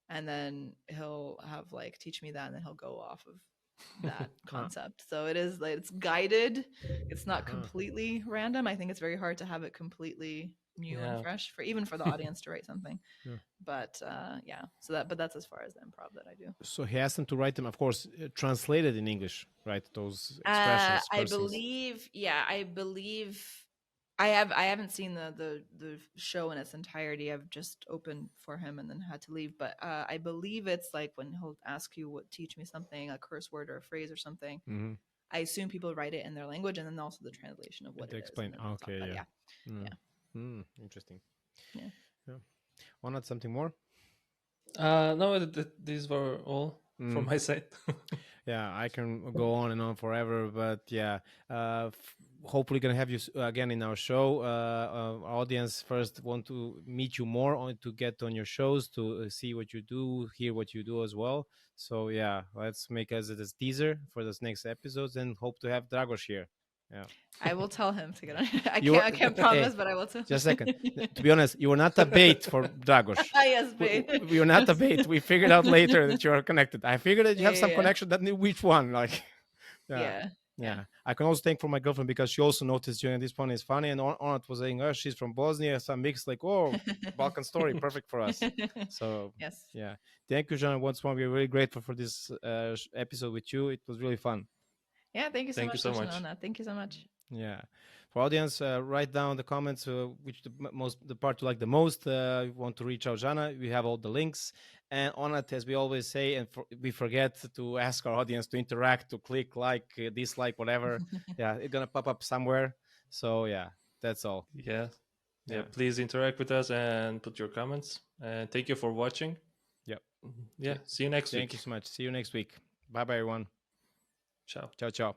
And then he'll have like teach me that, and then he'll go off of that concept. So it is like it's guided. It's not completely random. I think it's very hard to have it completely new and fresh for even for the audience to write something. But but that's as far as the improv that I do. So he asked them to write them, of course, translated in English, right? Those expressions. I believe I haven't seen the show in its entirety. I've just opened for him and then had to leave. But I believe it's like when he'll ask you teach me something, a curse word or a phrase or something. I assume people write it in their language, and then also the translation of what it explain. is. Okay, interesting. Yeah. Want something more? No, these were all from my side. Yeah, I can go on and on forever, but yeah, hopefully gonna have you again in our show. Our audience first want to meet you more, to get on your shows, to see what you do, hear what you do as well. So yeah, let's make us a teaser for this next episodes, and hope to have Dragos here. Yeah, I will tell him to get on. I can't promise, but I will tell. Just a second. To be honest, you were not a bait for Dragos. Yes, bait. We were not a bait. We figured out later that you are connected. I figured that you have some connection. That knew which one. Like, yeah. I can also thank for my girlfriend, because she also noticed during this one is funny, and Onat was saying, "Oh, she's from Bosnia." Some mix like, "Oh, Balkan story, perfect for us." So yes, yeah. Thank you, Žana. Once more, we're really grateful for this episode with you. It was really fun. Yeah, thank you so much. Thank you so much. Yeah, for audience, write down the comments which the part you like the most. You want to reach out Žana, we have all the links, and on it, as we always say, and we forget to ask our audience to interact, to click like, dislike, whatever. Yeah, it's gonna pop up somewhere. So yeah, that's all. Yeah, please interact with us and put your comments, and thank you for watching. See you next week. Thank you so much. See you next week. Bye everyone. Ciao. Ciao.